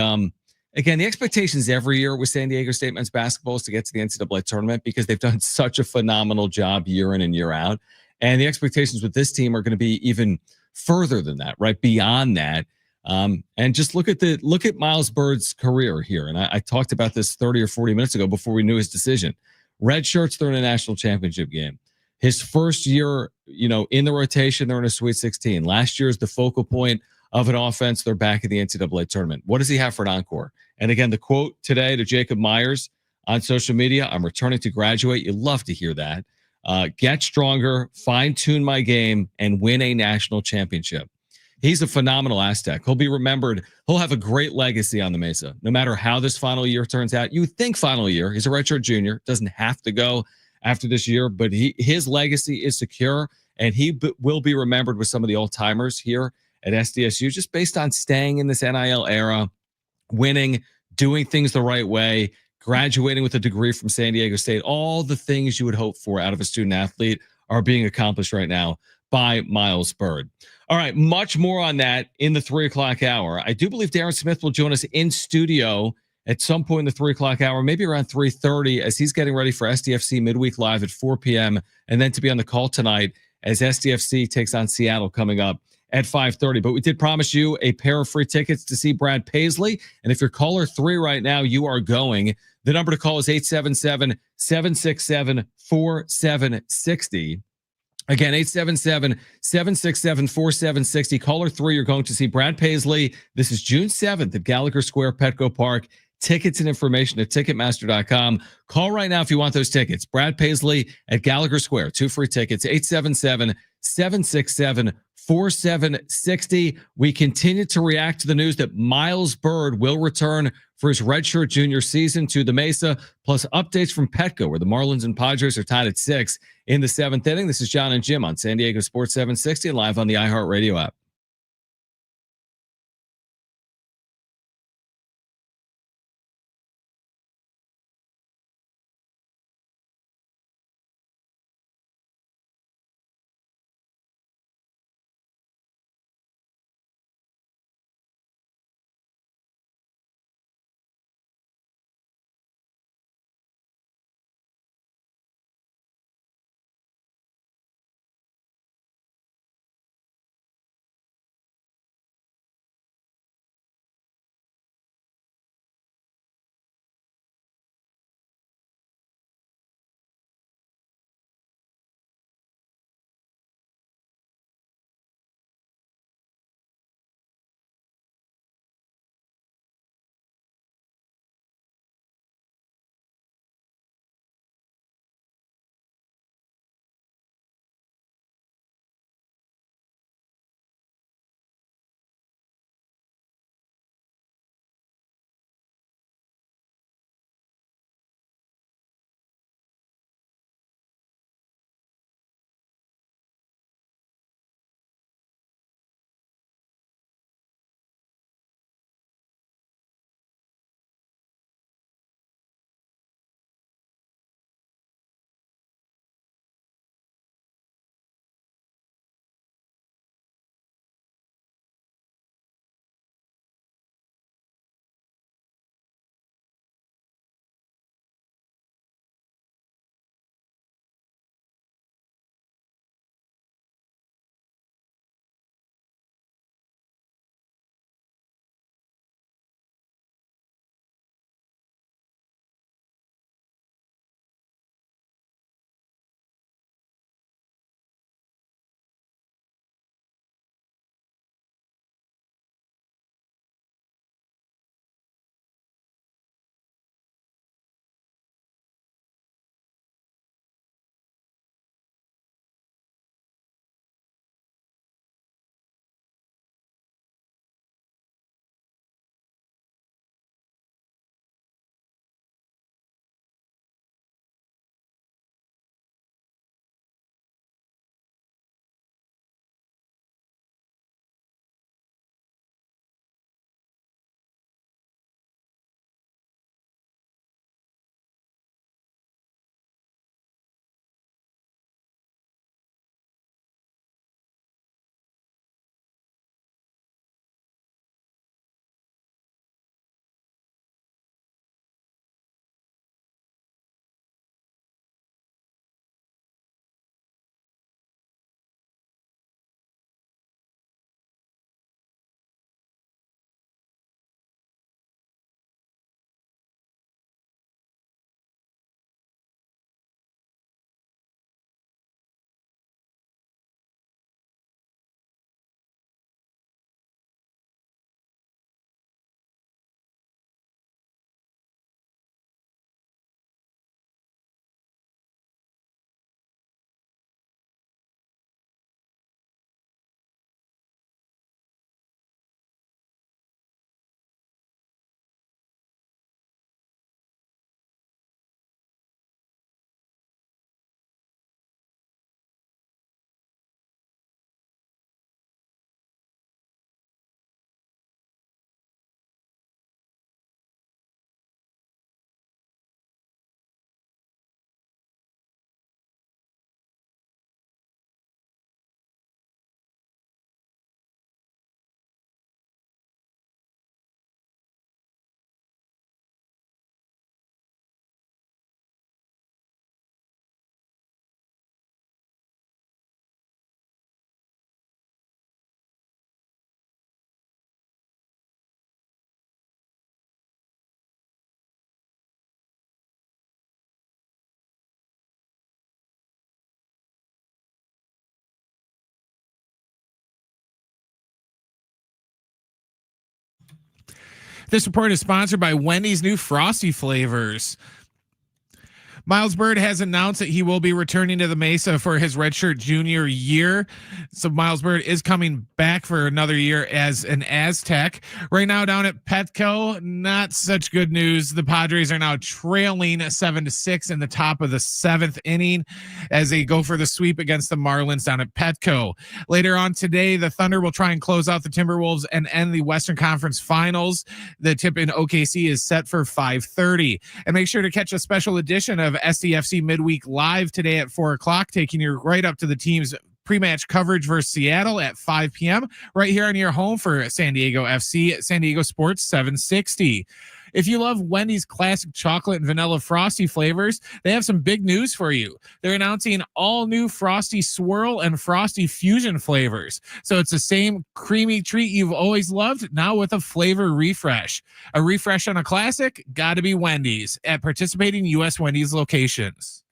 again, the expectations every year with San Diego State men's basketball is to get to the NCAA tournament because they've done such a phenomenal job year in and year out. And the expectations with this team are going to be even further than that, right? Beyond that. And just look at Miles Byrd's career here. And I talked about this 30 or 40 minutes ago before we knew his decision. Red shirts, they're in a national championship game. His first year, in the rotation, they're in a Sweet 16. Last year is the focal point of an offense. They're back in the NCAA tournament. What does he have for an encore? And again, the quote today to Jacob Myers on social media, "I'm returning to graduate." You love to hear that. Get stronger, fine-tune my game, and win a national championship. He's a phenomenal Aztec. He'll be remembered. He'll have a great legacy on the Mesa, no matter how this final year turns out. You would think final year. He's a redshirt junior. Doesn't have to go after this year, but his legacy is secure, and he will be remembered with some of the old-timers here at SDSU just based on staying in this NIL era, winning, doing things the right way, graduating with a degree from San Diego State. All the things you would hope for out of a student athlete are being accomplished right now by Miles Byrd. All right, much more on that in the 3 o'clock hour. I do believe Darren Smith will join us in studio at some point in the 3 o'clock hour, maybe around 3:30, as he's getting ready for SDFC Midweek Live at 4 p.m. and then to be on the call tonight as SDFC takes on Seattle coming up at 5:30. But we did promise you a pair of free tickets to see Brad Paisley. And if you're caller 3 right now, you are going. The number to call is 877-767-4760. Again, 877-767-4760. Caller 3, you're going to see Brad Paisley. This is June 7th at Gallagher Square, Petco Park. Tickets and information at Ticketmaster.com. Call right now if you want those tickets. Brad Paisley at Gallagher Square. 2 free tickets, 877-767-4760. We continue to react to the news that Miles Byrd will return for his redshirt junior season to the Mesa, plus updates from Petco, where the Marlins and Padres are tied at 6 in the 7th inning. This is John and Jim on San Diego Sports 760 and live on the iHeartRadio app. This report is sponsored by Wendy's new Frosty flavors. Miles Byrd has announced that he will be returning to the Mesa for his redshirt junior year. So Miles Byrd is coming back for another year as an Aztec. Right now down at Petco, not such good news. The Padres are now trailing 7-6 in the top of the 7th inning as they go for the sweep against the Marlins down at Petco. Later on today, the Thunder will try and close out the Timberwolves and end the Western Conference Finals. The tip in OKC is set for 5:30. And make sure to catch a special edition of SDFC Midweek Live today at 4:00, taking you right up to the team's pre-match coverage versus Seattle at 5 p.m. right here on your home for San Diego FC, San Diego Sports 760. If you love Wendy's classic chocolate and vanilla Frosty flavors, they have some big news for you. They're announcing all new Frosty Swirl and Frosty Fusion flavors. So it's the same creamy treat you've always loved, now with a flavor refresh. A refresh on a classic? Gotta be Wendy's at participating U.S. Wendy's locations.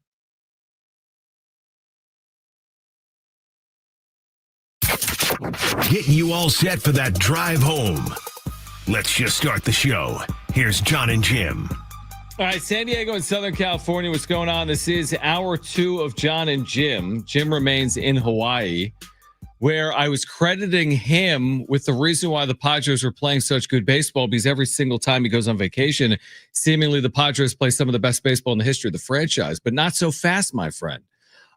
Getting you all set for that drive home. Let's just start the show. Here's John and Jim. All right, San Diego and Southern California, what's going on? This is hour 2 of John and Jim. Jim remains in Hawaii, where I was crediting him with the reason why the Padres were playing such good baseball, because every single time he goes on vacation, seemingly the Padres play some of the best baseball in the history of the franchise, but not so fast, my friend.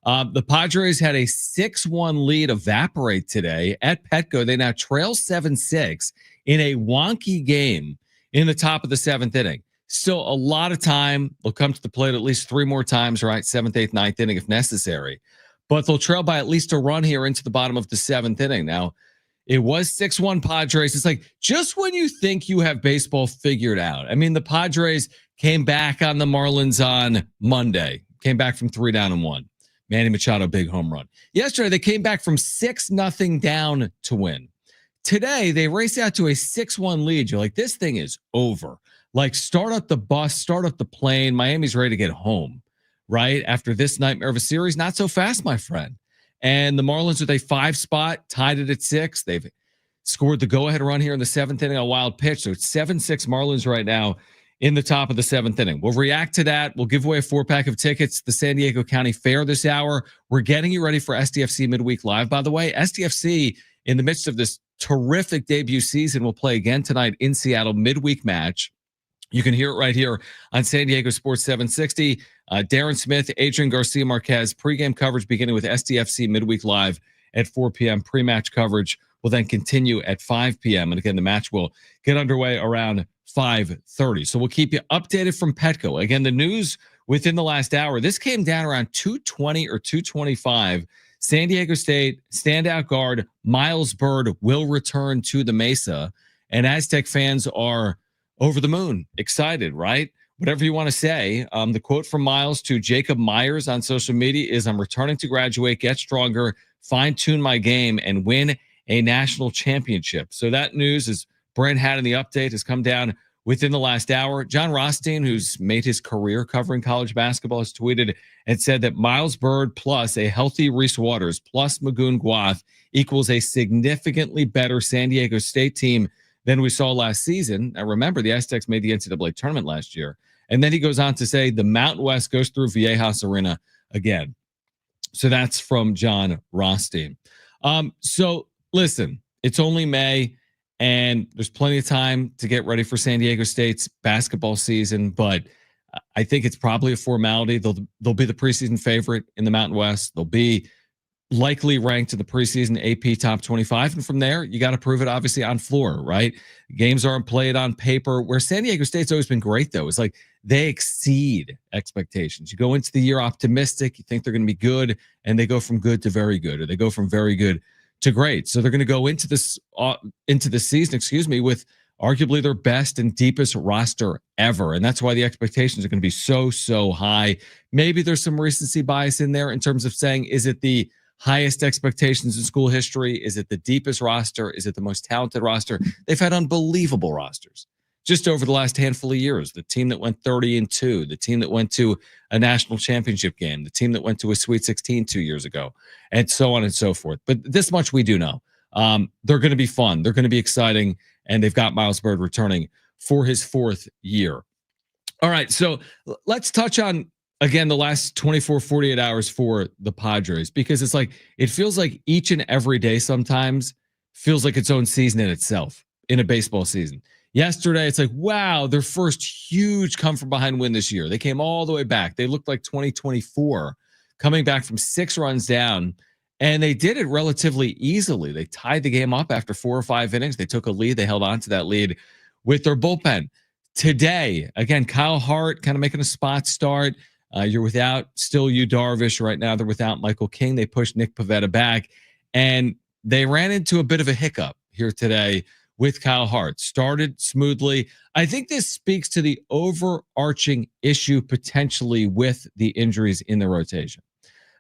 The Padres had a 6-1 lead evaporate today at Petco. They now trail 7-6 in a wonky game in the top of the 7th inning. Still a lot of time. They'll come to the plate at least 3 more times, right? 7th, 8th, 9th inning if necessary. But they'll trail by at least a run here into the bottom of the 7th inning. Now, it was 6-1 Padres. It's like just when you think you have baseball figured out. I mean, the Padres came back on the Marlins on Monday. Came back from 3 down and 1. Manny Machado, big home run. Yesterday, they came back from 6-0 down to win. Today, they race out to a 6-1 lead. You're like, this thing is over. Like, start up the bus, start up the plane. Miami's ready to get home, right? After this nightmare of a series, not so fast, my friend. And the Marlins with a 5 spot, tied it at 6. They've scored the go-ahead run here in the 7th inning, a wild pitch. So it's 7-6 Marlins right now in the top of the 7th inning. We'll react to that. We'll give away a 4-pack of tickets to the San Diego County Fair this hour. We're getting you ready for SDFC Midweek Live. By the way, SDFC, in the midst of this terrific debut season, will play again tonight in Seattle, midweek match. You can hear it right here on San Diego Sports 760. Darren Smith, Adrian Garcia Marquez, pregame coverage beginning with SDFC Midweek Live at 4 p.m. Pre-match coverage will then continue at 5 p.m. And again, the match will get underway around 5:30. So we'll keep you updated from Petco. Again, the news within the last hour, this came down around 2:20 or 2:25. San Diego State standout guard Miles Byrd will return to the Mesa, and Aztec fans are over the moon, excited, right? Whatever you want to say. The quote from Miles to Jacob Myers on social media is, "I'm returning to graduate, get stronger, fine-tune my game, and win a national championship." So that news, as Brent had in the update, has come down within the last hour. John Rothstein, who's made his career covering college basketball, has tweeted and said that Miles Byrd plus a healthy Reese Waters plus Magoon Guath equals a significantly better San Diego State team than we saw last season. Now, remember, the Aztecs made the NCAA tournament last year. And then he goes on to say the Mountain West goes through Viejas Arena again. So that's from John Rothstein. So listen, it's only May, and there's plenty of time to get ready for San Diego State's basketball season, but I think it's probably a formality. They'll be the preseason favorite in the Mountain West. They'll be likely ranked to the preseason AP top 25. And from there, you got to prove it obviously on floor, right? Games aren't played on paper. Where San Diego State's always been great, though, is like they exceed expectations. You go into the year optimistic, you think they're going to be good, and they go from good to very good, or they go from very good to great. So they're going to go into this season, with arguably their best and deepest roster ever. And that's why the expectations are going to be so high. Maybe there's some recency bias in there in terms of saying, is it the highest expectations in school history? Is it the deepest roster? Is it the most talented roster? They've had unbelievable rosters just over the last handful of years. The team that went 30-2, the team that went to a national championship game, the team that went to a Sweet 16 2 years ago, and so on and so forth. But this much we do know. They're going to be fun. They're going to be exciting. And they've got Miles Byrd returning for his 4th year. All right, so let's touch on, again, the last 24, 48 hours for the Padres, because it's like, it feels like each and every day sometimes feels like its own season in itself in a baseball season. Yesterday, it's like, wow, their first huge come from behind win this year. They came all the way back. They looked like 2024, coming back from 6 runs down, and they did it relatively easily. They tied the game up after 4 or 5 innings. They took a lead. They held on to that lead with their bullpen. Today, again, Kyle Hart kind of making a spot start. You're without still Yu Darvish right now. They're without Michael King. They pushed Nick Pivetta back, and they ran into a bit of a hiccup here today with Kyle Hart. Started smoothly. I think this speaks to the overarching issue potentially with the injuries in the rotation.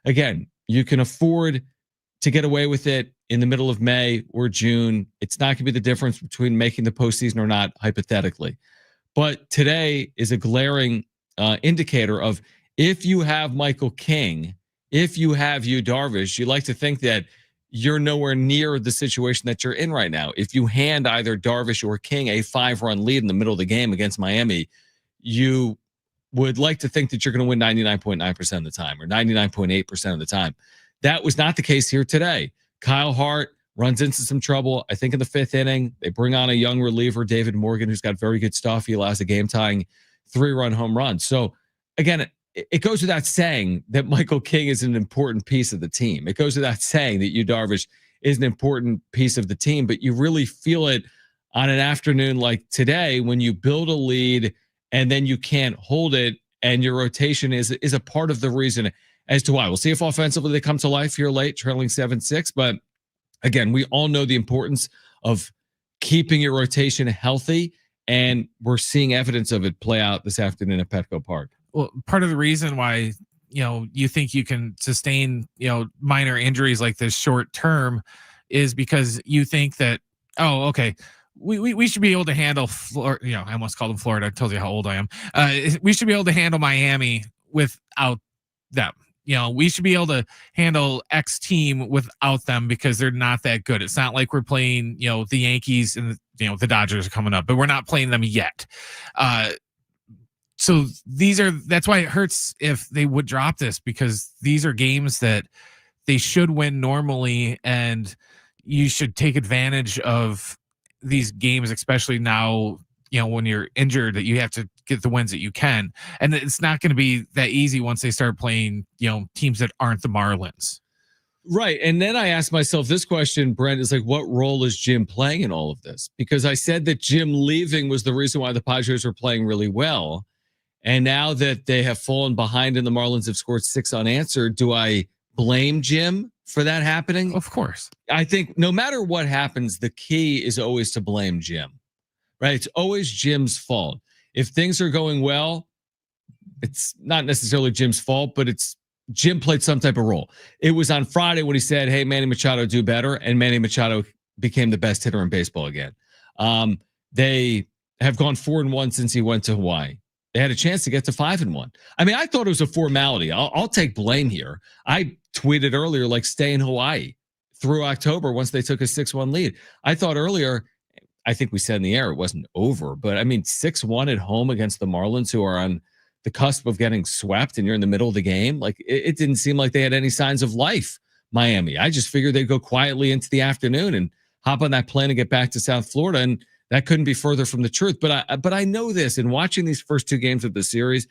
Again, you can afford to get away with it in the middle of May or June. It's not going to be the difference between making the postseason or not, hypothetically. But today is a glaring indicator of, if you have Michael King, if you have Yu Darvish, you like to think that you're nowhere near the situation that you're in right now. If you hand either Darvish or King a 5-run lead in the middle of the game against Miami, you would like to think that you're going to win 99.9% of the time or 99.8% of the time. That was not the case here today. Kyle Hart runs into some trouble, I think, in the 5th inning. They bring on a young reliever, David Morgan, who's got very good stuff. He allows a game-tying 3-run home run. So, again, it goes without saying that Michael King is an important piece of the team. It goes without saying that Yu Darvish is an important piece of the team, but you really feel it on an afternoon like today when you build a lead and then you can't hold it, and your rotation is a part of the reason as to why. We'll see if offensively they come to life here late, trailing 7-6, but again, we all know the importance of keeping your rotation healthy, and we're seeing evidence of it play out this afternoon at Petco Park. Well, part of the reason why, you think you can sustain, minor injuries like this short term is because you think that, oh, okay, we should be able to handle Florida. I almost called them Florida. I told you how old I am. We should be able to handle Miami without them. We should be able to handle X team without them because they're not that good. It's not like we're playing, the Yankees and the Dodgers are coming up, but we're not playing them yet. So that's why it hurts if they would drop this, because these are games that they should win normally, and you should take advantage of these games, especially now, when you're injured, that you have to get the wins that you can. And it's not going to be that easy once they start playing, teams that aren't the Marlins. Right. And then I asked myself this question, Brent, is like, what role is Jim playing in all of this? Because I said that Jim leaving was the reason why the Padres were playing really well. And now that they have fallen behind and the Marlins have scored 6 unanswered, do I blame Jim for that happening? Of course. I think no matter what happens, the key is always to blame Jim, right? It's always Jim's fault. If things are going well, it's not necessarily Jim's fault, but it's Jim played some type of role. It was on Friday when he said, hey, Manny Machado, do better. And Manny Machado became the best hitter in baseball again. They have gone 4-1 since he went to Hawaii. They had a chance to get to 5-1. I mean, I thought it was a formality. I'll take blame here. I tweeted earlier, like, stay in Hawaii through October once they took a 6-1 lead. I thought earlier, I think we said in the air it wasn't over, but I mean, 6-1 at home against the Marlins, who are on the cusp of getting swept, and you're in the middle of the game. Like, it didn't seem like they had any signs of life, Miami. I just figured they'd go quietly into the afternoon and hop on that plane and get back to South Florida. And that couldn't be further from the truth. But I know this, in watching these first 2 games of the series,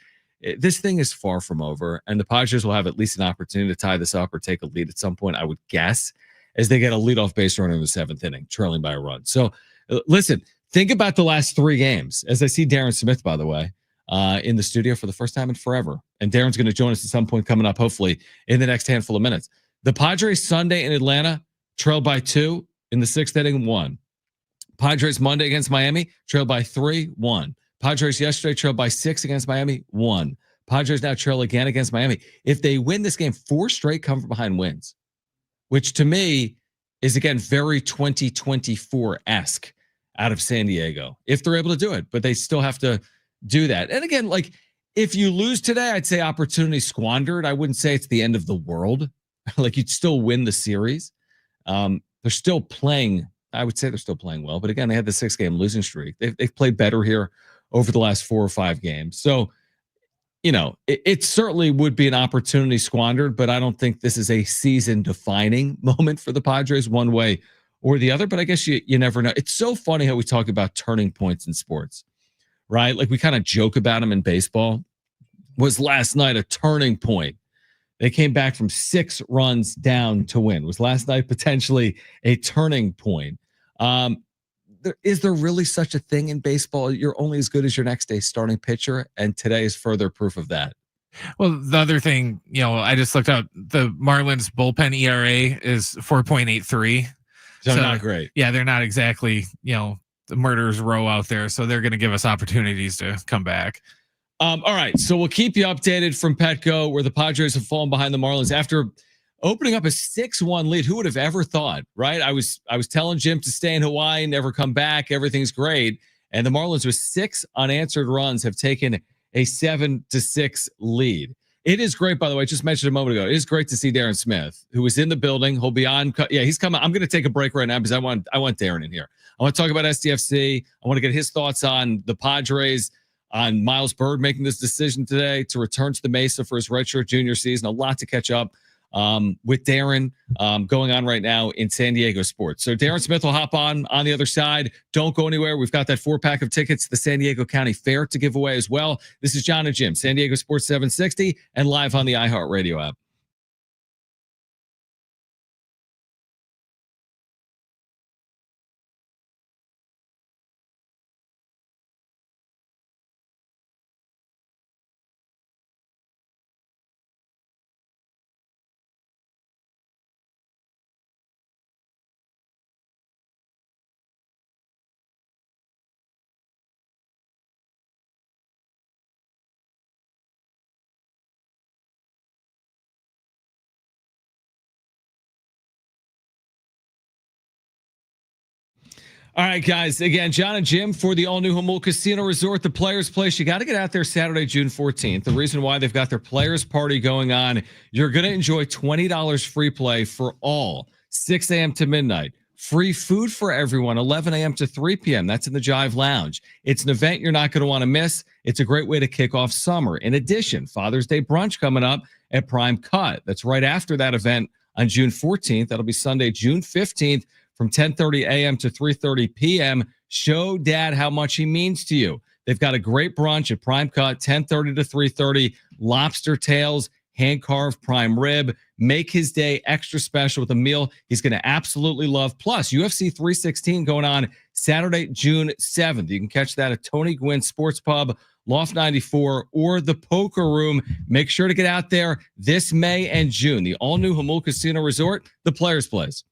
this thing is far from over, and the Padres will have at least an opportunity to tie this up or take a lead at some point, I would guess, as they get a leadoff base runner in the 7th inning, trailing by a run. So listen, think about the last 3 games. As I see Darren Smith, by the way, in the studio for the first time in forever. And Darren's going to join us at some point coming up, hopefully, in the next handful of minutes. The Padres Sunday in Atlanta, trailed by 2 in the 6th inning, 1. Padres Monday against Miami, trailed by 3, 1. Padres yesterday, trailed by 6 against Miami, 1. Padres now trail again against Miami. If they win this game, 4 straight come from behind wins, which to me is, again, very 2024-esque out of San Diego, if they're able to do it. But they still have to do that. And again, like, if you lose today, I'd say opportunity squandered. I wouldn't say it's the end of the world. Like, you'd still win the series. They're still playing I would say they're still playing well, but again, they had the 6-game losing streak. They've played better here over the last 4 or 5 games. So, it certainly would be an opportunity squandered, but I don't think this is a season defining moment for the Padres one way or the other. But I guess you never know. It's so funny how we talk about turning points in sports, right? Like we kind of joke about them in baseball. Was last night a turning point? They came back from 6 runs down to win. Was last night potentially a turning point? Is there really such a thing in baseball? You're only as good as your next day's starting pitcher, and today is further proof of that. Well, the other thing, I just looked up the Marlins bullpen ERA is 4.83. So not great. Yeah, they're not exactly, the murderer's row out there. So they're going to give us opportunities to come back. All right. So we'll keep you updated from Petco, where the Padres have fallen behind the Marlins after opening up a 6-1 lead. Who would have ever thought, right? I was telling Jim to stay in Hawaii, never come back. Everything's great. And the Marlins with 6 unanswered runs have taken a 7-6 lead. It is great, by the way. I just mentioned a moment ago. It is great to see Darren Smith, who is in the building. He'll be on. Yeah, he's coming. I'm going to take a break right now because I want Darren in here. I want to talk about SDFC. I want to get his thoughts on the Padres, on Miles Byrd making this decision today to return to the Mesa for his redshirt junior season. A lot to catch up with Darren going on right now in San Diego sports. So Darren Smith will hop on the other side. Don't go anywhere. We've got that 4-pack of tickets to the San Diego County Fair to give away as well. This is John and Jim, San Diego Sports 760 and live on the iHeartRadio app. All right, guys. Again, John and Jim for the all-new Humboldt Casino Resort, the Players Place. You got to get out there Saturday, June 14th. The reason why they've got their Players Party going on, you're going to enjoy $20 free play for all, 6 a.m. to midnight. Free food for everyone, 11 a.m. to 3 p.m. That's in the Jive Lounge. It's an event you're not going to want to miss. It's a great way to kick off summer. In addition, Father's Day brunch coming up at Prime Cut. That's right after that event on June 14th. That'll be Sunday, June 15th. From 10:30 a.m. to 3:30 p.m. Show dad how much he means to you. They've got a great brunch at Prime Cut, 10:30 to 3:30. Lobster tails, hand-carved prime rib. Make his day extra special with a meal he's going to absolutely love. Plus, UFC 316 going on Saturday, June 7th. You can catch that at Tony Gwynn Sports Pub, Loft 94, or the Poker Room. Make sure to get out there this May and June. The all-new Humboldt Casino Resort, the Players Place.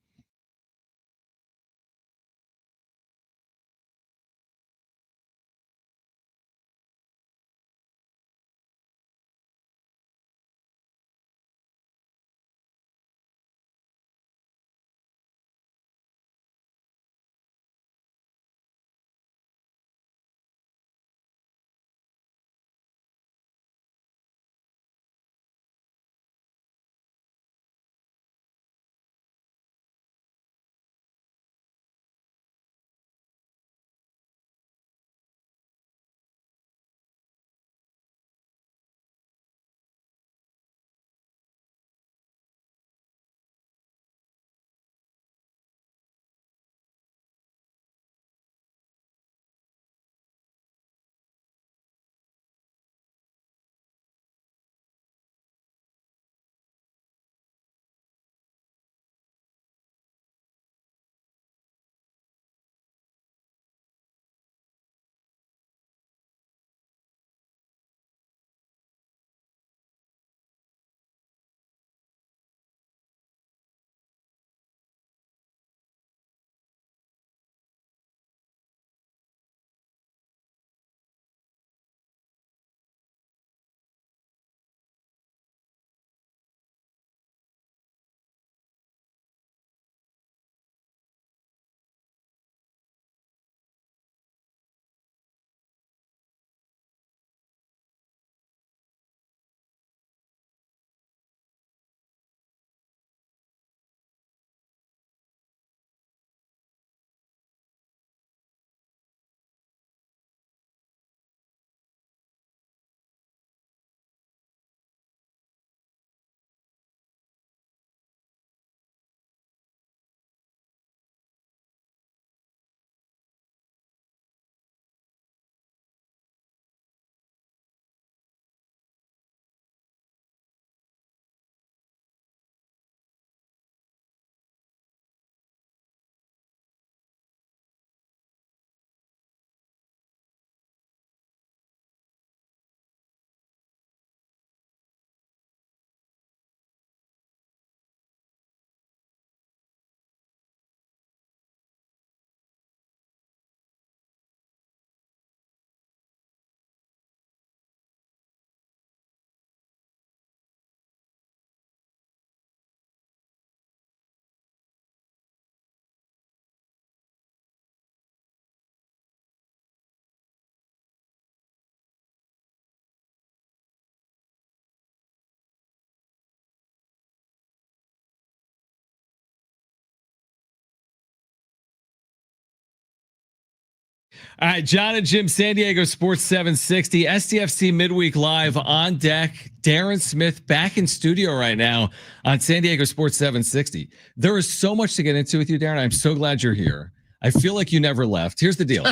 All right, John and Jim, San Diego Sports 760, SDFC Midweek Live on deck. Darren Smith back in studio right now on San Diego Sports 760. There is so much to get into with you, Darren. I'm so glad you're here. I feel like you never left. Here's the deal.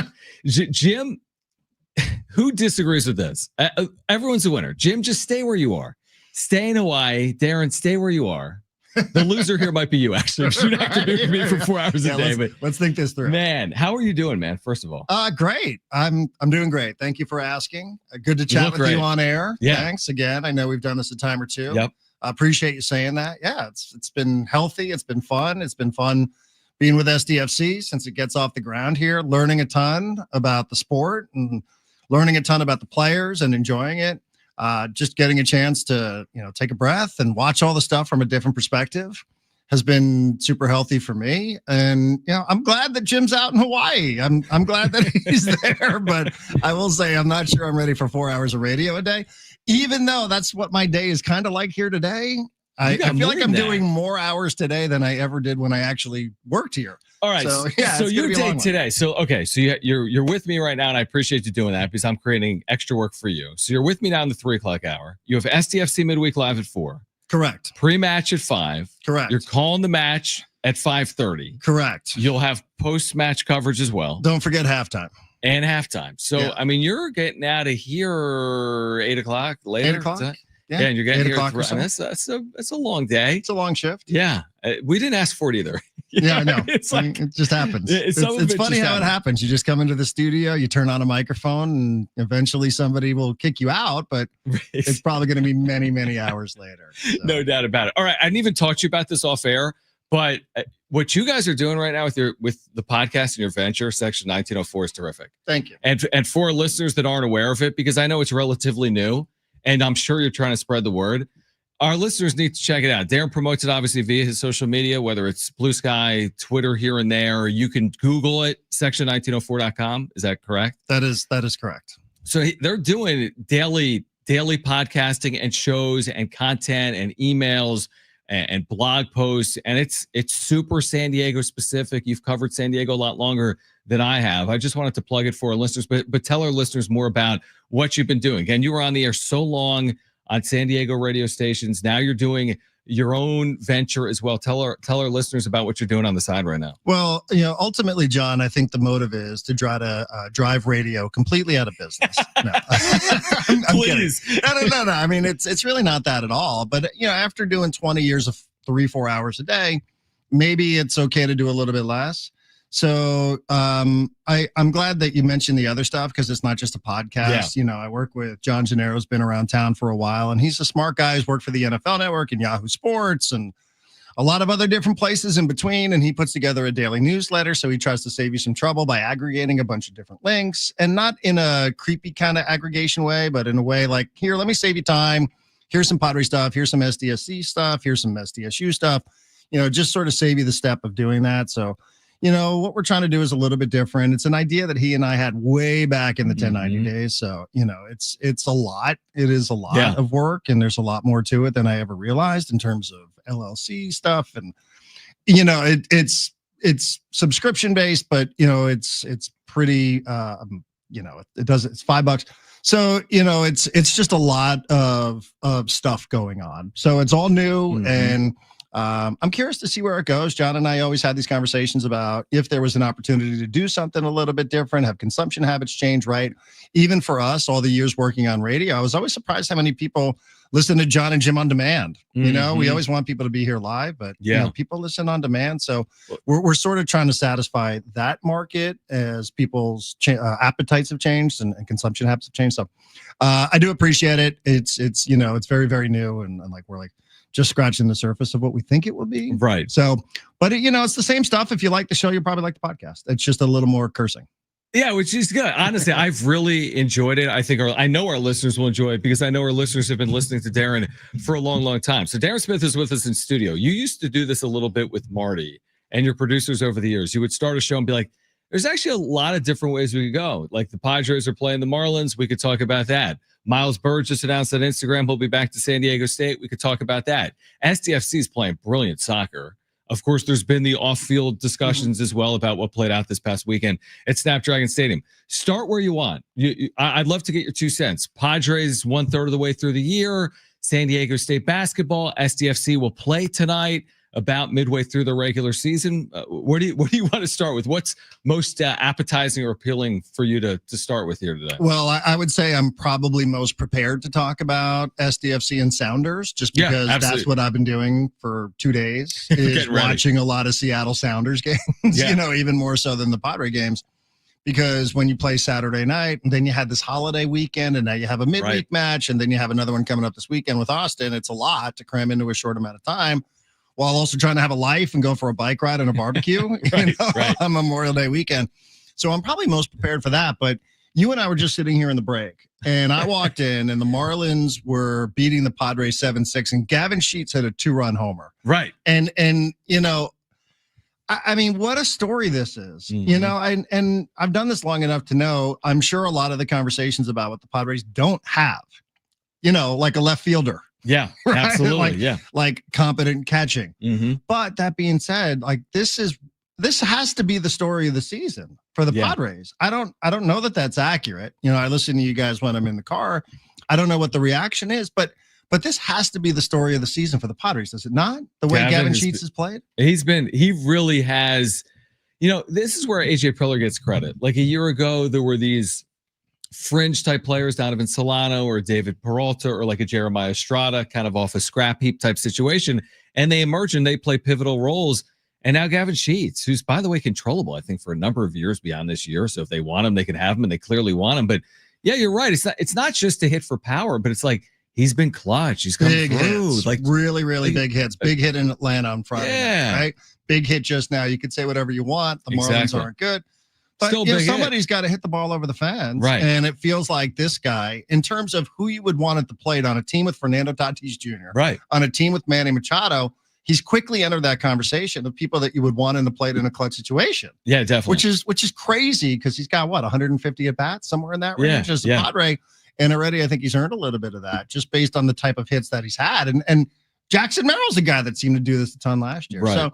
Jim, who disagrees with this? Everyone's a winner. Jim, just stay where you are. Stay in Hawaii. Darren, stay where you are. The loser here might be you, actually. You don't have to be with me for 4 hours a day. But let's think this through. Man, how are you doing, man? First of all, great. I'm doing great. Thank you for asking. Good to chat with you on air. Yeah. Thanks again. I know we've done this a time or two. Yep. I appreciate you saying that. Yeah, it's been healthy. It's been fun. It's been fun being with SDFC since it gets off the ground here, learning a ton about the sport and learning a ton about the players and enjoying it. Just getting a chance to, take a breath and watch all the stuff from a different perspective has been super healthy for me. And, I'm glad that Jim's out in Hawaii. I'm glad that he's there, but I will say, I'm not sure I'm ready for 4 hours of radio a day, even though that's what my day is kind of like here today. I feel like I'm doing more hours today than I ever did when I actually worked here. All right. So your day today. So you're with me right now, and I appreciate you doing that because I'm creating extra work for you. So you're with me now in the 3 o'clock hour. You have SDFC Midweek Live at 4. Correct. Pre-match at 5. Correct. You're calling the match at 5:30. Correct. You'll have post-match coverage as well. Don't forget halftime. And halftime. So I mean, you're getting out of here 8 o'clock later. 8 o'clock. Yeah, and you're getting here. That's a long day. It's a long shift. Yeah, we didn't ask for it either. Yeah, I know. It's like, it just happens. It's funny how it happens. You just come into the studio, you turn on a microphone, and eventually somebody will kick you out, but it's probably going to be many, many hours later. So. No doubt about it. All right, I didn't even talk to you about this off air, but what you guys are doing right now with the podcast and your venture, Section 1904, is terrific. Thank you. And for listeners that aren't aware of it, because I know it's relatively new, and I'm sure you're trying to spread the word, our listeners need to check it out. Darren promotes it obviously via his social media, whether it's Blue Sky, Twitter here and there. You can Google it, section1904.com. Is that correct? That is correct. So they're doing daily podcasting and shows and content and emails and blog posts. And it's super San Diego specific. You've covered San Diego a lot longer than I have. I just wanted to plug it for our listeners, but tell our listeners more about what you've been doing. Again, you were on the air so long on San Diego radio stations. Now you're doing your own venture as well. Tell our listeners about what you're doing on the side right now. Well, ultimately, John, I think the motive is to try to drive radio completely out of business. No, I'm Please. Kidding. No. I mean, it's really not that at all. But after doing 20 years of 3-4 hours a day, maybe it's okay to do a little bit less. So I'm glad that you mentioned the other stuff because it's not just a podcast. Yeah. I work with John Gennaro's been around town for a while, and he's a smart guy. He's worked for the NFL Network and Yahoo Sports and a lot of other different places in between. And he puts together a daily newsletter. So he tries to save you some trouble by aggregating a bunch of different links, and not in a creepy kind of aggregation way, but in a way like, here, let me save you time. Here's some Padres stuff. Here's some SDSC stuff. Here's some SDSU stuff, just sort of save you the step of doing that. So what we're trying to do is a little bit different. It's an idea that he and I had way back in the 1090 days. So, it's a lot. It is a lot of work, and there's a lot more to it than I ever realized in terms of LLC stuff. And, it's subscription based, but, it's pretty, it's $5. So, it's just a lot of stuff going on. So it's all new and, I'm curious to see where it goes. John and I always had these conversations about if there was an opportunity to do something a little bit different, have consumption habits change, right? Even for us, all the years working on radio, I was always surprised how many people listen to John and Jim on demand. We always want people to be here live, but people listen on demand. So we're sort of trying to satisfy that market as people's appetites have changed and consumption habits have changed. So I do appreciate it. It's very, very new. And we're just scratching the surface of what we think it will be. Right. So, but it's the same stuff. If you like the show, you'll probably like the podcast. It's just a little more cursing. Yeah, which is good. Honestly, I've really enjoyed it. I know our listeners will enjoy it because I know our listeners have been listening to Darren for a long, long time. So Darren Smith is with us in studio. You used to do this a little bit with Marty and your producers over the years. You would start a show and be like, there's actually a lot of different ways we could go. Like the Padres are playing the Marlins. We could talk about that. Miles Byrd just announced on Instagram he'll be back to San Diego State. We could talk about that. SDFC is playing brilliant soccer. Of course, there's been the off-field discussions as well about what played out this past weekend at Snapdragon Stadium. Start where you want. I'd love to get your 2 cents. Padres 1/3 of the way through the year. San Diego State basketball. SDFC will play tonight about midway through the regular season. Where do you want to start with? What's most appetizing or appealing for you to start with here today? Well, I would say I'm probably most prepared to talk about SDFC and Sounders, just because that's what I've been doing for 2 days, is watching a lot of Seattle Sounders games, even more so than the Padre games. Because when you play Saturday night, and then you had this holiday weekend, and now you have a midweek match, and then you have another one coming up this weekend with Austin, it's a lot to cram into a short amount of time, while also trying to have a life and go for a bike ride and a barbecue on Memorial Day weekend. So I'm probably most prepared for that. But you and I were just sitting here in the break, and I walked in, and the Marlins were beating the Padres 7-6, and Gavin Sheets had a 2-run homer. Right. And I mean, what a story this is, and I've done this long enough to know, I'm sure a lot of the conversations about what the Padres don't have, like a left fielder. Yeah, right? absolutely. Like competent catching. But that being said, like this has to be the story of the season for the Padres. I don't know that that's accurate. I listen to you guys when I'm in the car. I don't know what the reaction is, but this has to be the story of the season for the Padres, does it not? The way Gavin Sheets has played? He really has, this is where AJ Preller gets credit. Like a year ago, there were these fringe type players, Donovan Solano or David Peralta or like a Jeremiah Estrada, kind of off a scrap heap type situation. And they emerge and they play pivotal roles. And now Gavin Sheets, who's, by the way, controllable, I think, for a number of years beyond this year. So if they want him, they can have him, and they clearly want him. But yeah, you're right. It's not just a hit for power, but it's like he's been clutch. He's come big through. Hits. Like really big hits. Big hit in Atlanta on Friday. Yeah. Night, right? Big hit just now. You could say whatever you want. The Marlins aren't good. But somebody's got to hit the ball over the fence. Right. And it feels like this guy, in terms of who you would want at the plate on a team with Fernando Tatis Jr., on a team with Manny Machado, he's quickly entered that conversation of people that you would want in the plate in a clutch situation. Yeah, definitely. Which is crazy, because he's got 150 at bats, somewhere in that range as a Padre. And already I think he's earned a little bit of that just based on the type of hits that he's had. And Jackson Merrill's a guy that seemed to do this a ton last year. Right. So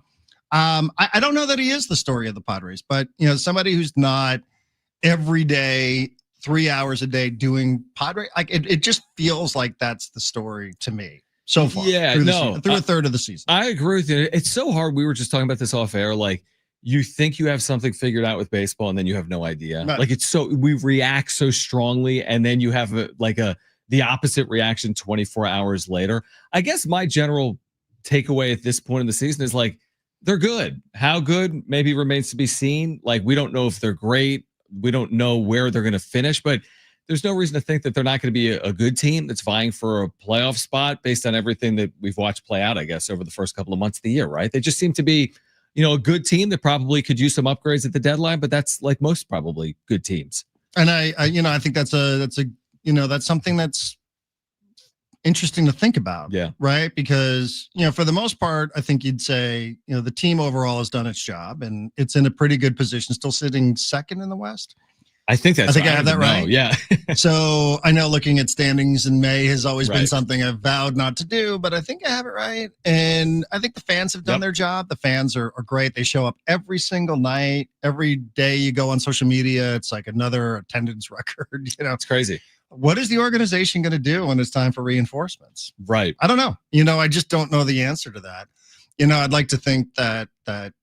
I don't know that he is the story of the Padres, but somebody who's not every day, 3 hours a day doing Padre, like it just feels like that's the story to me so far. Yeah, through a third of the season. I agree with you. It's so hard. We were just talking about this off air. Like, you think you have something figured out with baseball, and then you have no idea. Right. Like, we react so strongly, and then you have the opposite reaction 24 hours later. I guess my general takeaway at this point in the season is like, they're good. How good maybe remains to be seen. Like, we don't know if they're great. We don't know where they're going to finish, but there's no reason to think that they're not going to be a good team that's vying for a playoff spot based on everything that we've watched play out, I guess, over the first couple of months of the year, right? They just seem to be, a good team that probably could use some upgrades at the deadline, but that's like most probably good teams. And I think that's something that's interesting to think about. Yeah. Right. Because, for the most part, I think you'd say, the team overall has done its job, and it's in a pretty good position, still sitting second in the West. I think I have that right. Yeah. So I know looking at standings in May has always been something I've vowed not to do, but I think I have it right. And I think the fans have done their job. The fans are great. They show up every single night. Every day you go on social media, it's like another attendance record. It's crazy. What is the organization going to do when it's time for reinforcements? Right. I don't know. I just don't know the answer to that. I'd like to think that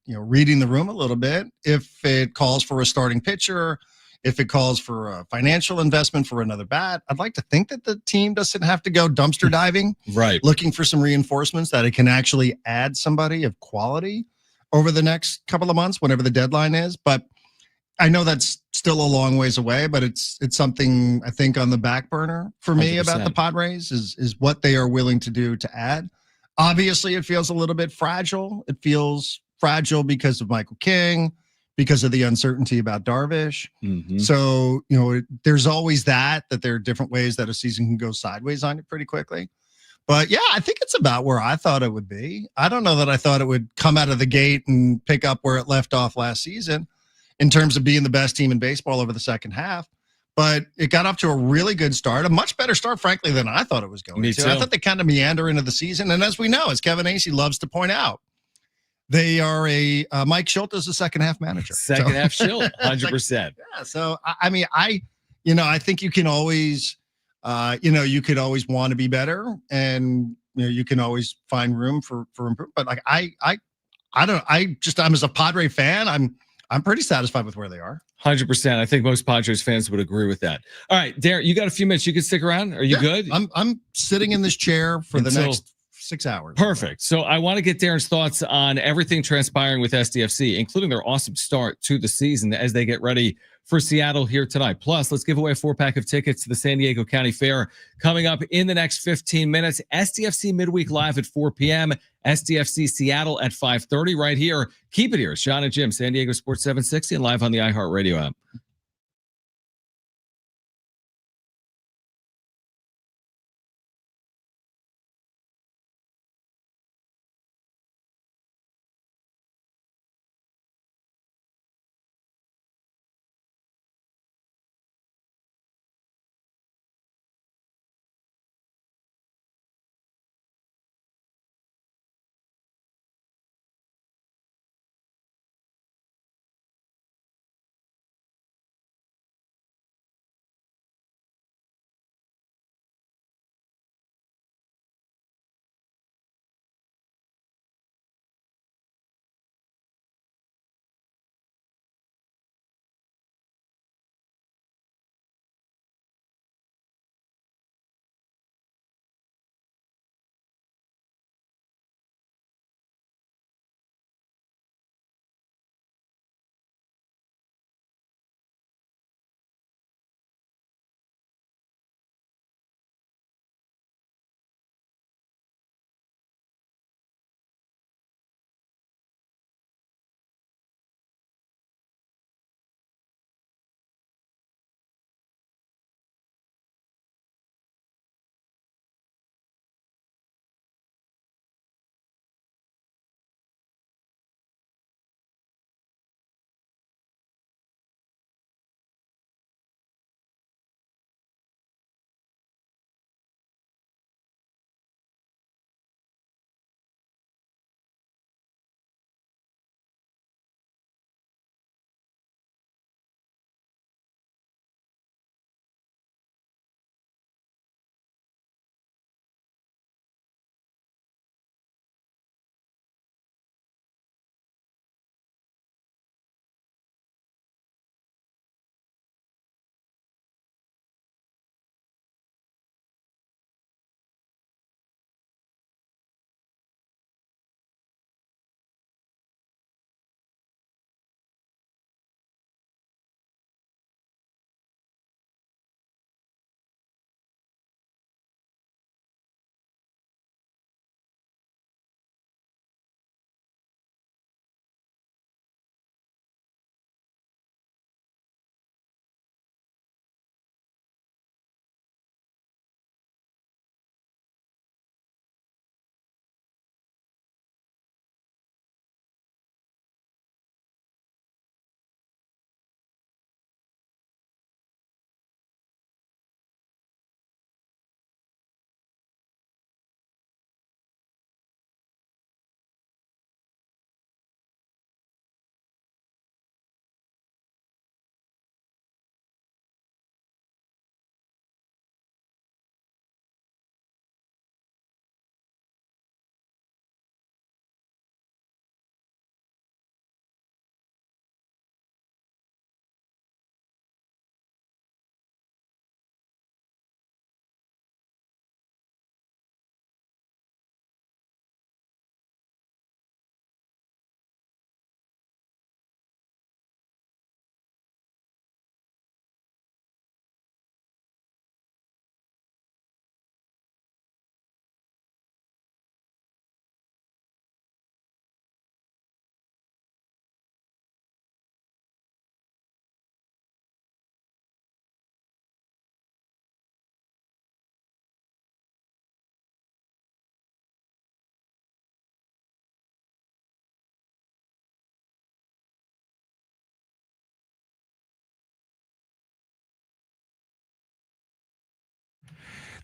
reading the room a little bit, if it calls for a starting pitcher, if it calls for a financial investment for another bat, I'd like to think that the team doesn't have to go dumpster diving, looking for some reinforcements, that it can actually add somebody of quality over the next couple of months, whenever the deadline is. But I know that's still a long ways away, but it's something I think on the back burner for me 100%. About the Padres is what they are willing to do to add. Obviously, it feels a little bit fragile. It feels fragile because of Michael King, because of the uncertainty about Darvish. Mm-hmm. So, there's always that there are different ways that a season can go sideways on you pretty quickly. But yeah, I think it's about where I thought it would be. I don't know that I thought it would come out of the gate and pick up where it left off last season in terms of being the best team in baseball over the second half. But it got off to a really good start, a much better start, frankly, than I thought it was going to. I thought they kind of meander into the season. And as we know, as Kevin Acey loves to point out, they are a Mike Schultz is a second half manager. Second half Schilt, 100%. Yeah. So I mean, I think you can always, you could always want to be better, and you can always find room for improvement. But like I'm as a Padre fan, I'm pretty satisfied with where they are. 100%. I think most Padres fans would agree with that. All right, Darren, you got a few minutes. You can stick around. Are you good? I'm sitting in this chair for the next 6 hours. Perfect. So I want to get Darren's thoughts on everything transpiring with SDFC, including their awesome start to the season as they get ready for Seattle here tonight. Plus, let's give away a 4-pack of tickets to the San Diego County Fair coming up in the next 15 minutes. SDFC midweek live at 4 p.m. SDFC Seattle at 5:30 right here. Keep it here. Sean and Jim, San Diego Sports 760 and live on the iHeartRadio app.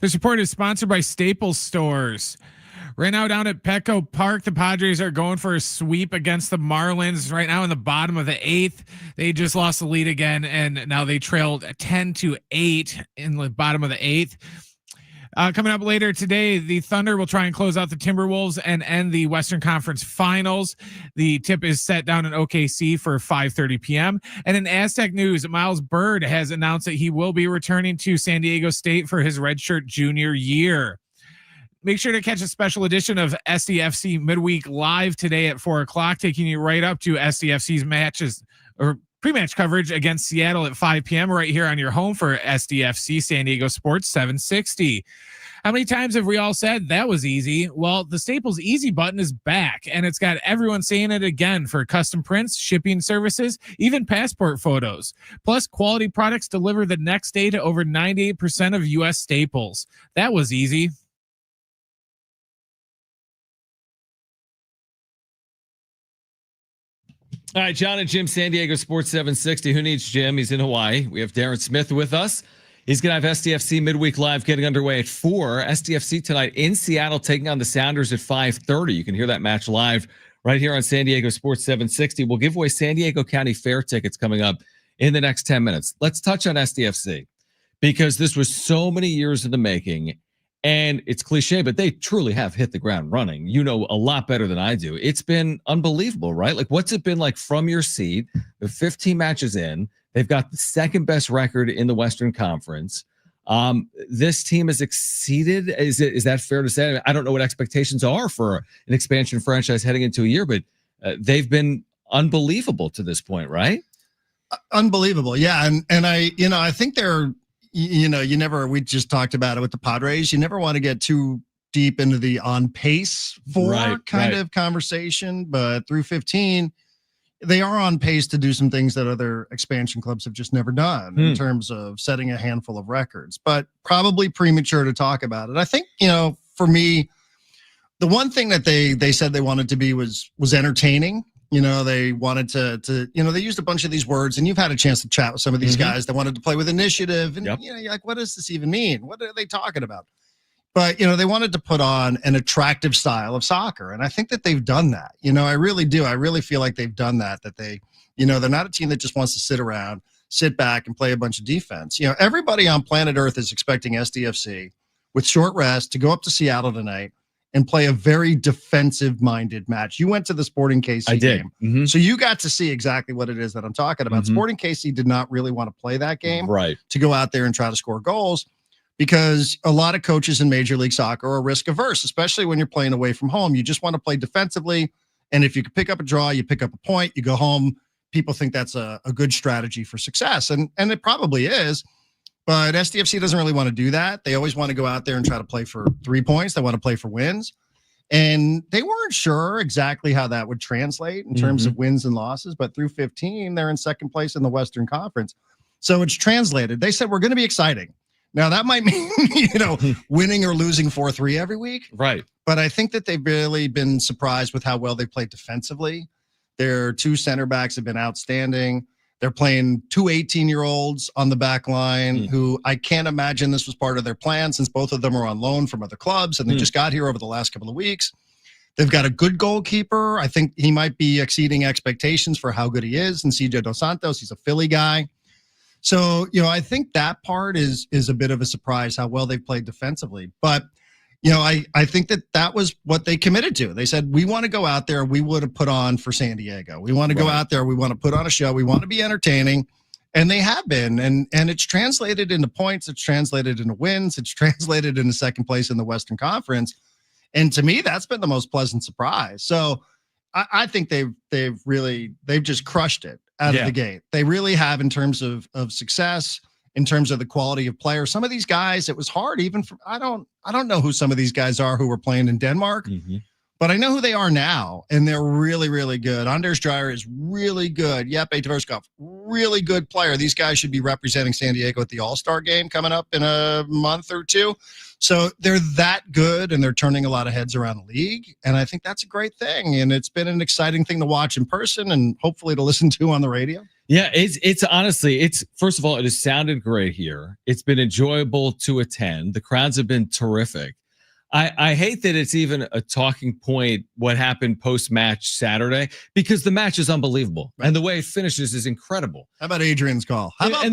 This report is sponsored by Staples Stores. Right now down at Petco Park, the Padres are going for a sweep against the Marlins right now in the bottom of the 8th. They just lost the lead again, and now they trailed 10-8 in the bottom of the 8th. Coming up later today, the Thunder will try and close out the Timberwolves and end the Western Conference Finals. The tip is set down in OKC for 5:30 p.m. And in Aztec news, Miles Byrd has announced that he will be returning to San Diego State for his redshirt junior year. Make sure to catch a special edition of SDFC Midweek Live today at 4:00, taking you right up to SDFC's matches or pre-match coverage against Seattle at 5 p.m. right here on your home for SDFC San Diego Sports 760. How many times have we all said that was easy? Well, the Staples Easy button is back, and it's got everyone saying it again for custom prints, shipping services, even passport photos. Plus, quality products delivered the next day to over 98% of U.S. Staples. That was easy. All right, John and Jim, San Diego Sports 760. Who needs Jim? He's in Hawaii. We have Darren Smith with us. He's going to have SDFC Midweek Live getting underway at 4. SDFC tonight in Seattle taking on the Sounders at 5:30. You can hear that match live right here on San Diego Sports 760. We'll give away San Diego County Fair tickets coming up in the next 10 minutes. Let's touch on SDFC because this was so many years in the making. And it's cliche, but they truly have hit the ground running. You know a lot better than I do. It's been unbelievable, right? Like, what's it been like from your seat? They're 15 matches in. They've got the second best record in the Western Conference. This team has exceeded. Is that fair to say? I don't know what expectations are for an expansion franchise heading into a year, but they've been unbelievable to this point, right? Unbelievable, yeah. And I think they're. We just talked about it with the Padres. You never want to get too deep into the on pace for kind of conversation, but through 15, they are on pace to do some things that other expansion clubs have just never done in terms of setting a handful of records, but probably premature to talk about it. I think, for me, the one thing that they said they wanted to be was entertaining. They wanted to they used a bunch of these words, and you've had a chance to chat with some of these guys that wanted to play with initiative. And, you're like, what does this even mean? What are they talking about? But, they wanted to put on an attractive style of soccer. And I think that they've done that. I really do. I really feel like they've done that they, they're not a team that just wants to sit around, sit back and play a bunch of defense. Everybody on planet Earth is expecting SDFC with short rest to go up to Seattle tonight and play a very defensive-minded match. You went to the Sporting KC game. So you got to see exactly what it is that I'm talking about. Sporting KC did not really want to play that game to go out there and try to score goals because a lot of coaches in Major League Soccer are risk-averse, especially when you're playing away from home. You just want to play defensively, and if you can pick up a draw, you pick up a point, you go home. People think that's a good strategy for success, and it probably is. But SDFC doesn't really want to do that. They always want to go out there and try to play for 3 points. They want to play for wins. And they weren't sure exactly how that would translate in terms of wins and losses. But through 15, they're in second place in the Western Conference. So it's translated. They said, we're going to be exciting. Now, that might mean, winning or losing 4-3 every week. Right. But I think that they've really been surprised with how well they played defensively. Their 2 center backs have been outstanding. They're playing 2 18-year-olds on the back line who I can't imagine this was part of their plan since both of them are on loan from other clubs and they just got here over the last couple of weeks. They've got a good goalkeeper. I think he might be exceeding expectations for how good he is. And CJ Dos Santos, he's a Philly guy. So, I think that part is a bit of a surprise how well they've played defensively. But, I think that was what they committed to. They said, we want to go out there. We would have put on for San Diego. We want to go out there. We want to put on a show. We want to be entertaining. And they have been. And it's translated into points. It's translated into wins. It's translated into second place in the Western Conference. And to me, that's been the most pleasant surprise. So I think they've just crushed it out of the gate. They really have in terms of success, in terms of the quality of players. Some of these guys, it was hard even for, I don't know who some of these guys are who were playing in Denmark, but I know who they are now, and they're really, really good. Anders Dreyer is really good. Jeppe Tverskov, really good player. These guys should be representing San Diego at the All-Star game coming up in a month or two. So they're that good, and they're turning a lot of heads around the league, and I think that's a great thing, and it's been an exciting thing to watch in person and hopefully to listen to on the radio. Yeah, it's honestly, first of all, it has sounded great here. It's been enjoyable to attend. The crowds have been terrific. I hate that it's even a talking point what happened post-match Saturday, because the match is unbelievable and the way it finishes is incredible. How about Adrian's call? How about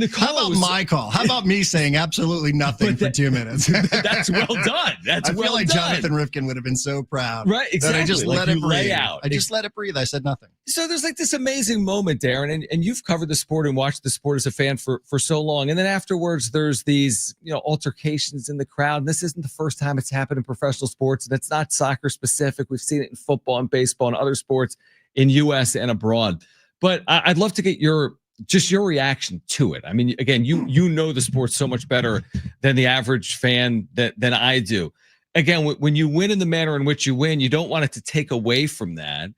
my call? How about me saying absolutely nothing for 2 minutes? That's well done. That's I feel like Jonathan Rifkin would have been so proud. Right, exactly. That I just like let it breathe. out. I just let it breathe. I said nothing. So there's like this amazing moment, Darren, and you've covered the sport and watched the sport as a fan for so long. And then afterwards, there's these altercations in the crowd. And this isn't the first time it's happened in professional sports, and it's not soccer specific. We've seen it in football and baseball and other sports in U.S. and abroad. But I'd love to get your reaction to it. I mean, again, you know the sport so much better than the average fan than I do. Again, when you win in the manner in which you win, you don't want it to take away from that.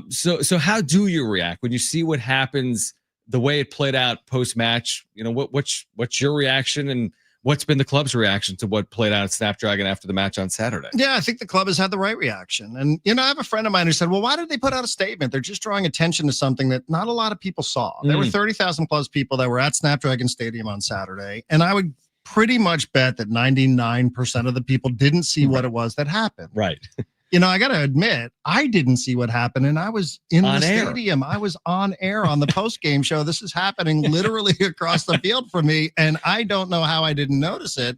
So how do you react when you see what happens, the way it played out post-match? What's your reaction, and what's been the club's reaction to what played out at Snapdragon after the match on Saturday? Yeah, I think the club has had the right reaction. And, I have a friend of mine who said, well, why did they put out a statement? They're just drawing attention to something that not a lot of people saw. There were 30,000 plus people that were at Snapdragon Stadium on Saturday. And I would pretty much bet that 99% of the people didn't see what it was that happened. Right. I got to admit, I didn't see what happened, and I was in the stadium. I was on air on the post-game show. This is happening literally across the field from me, and I don't know how I didn't notice it.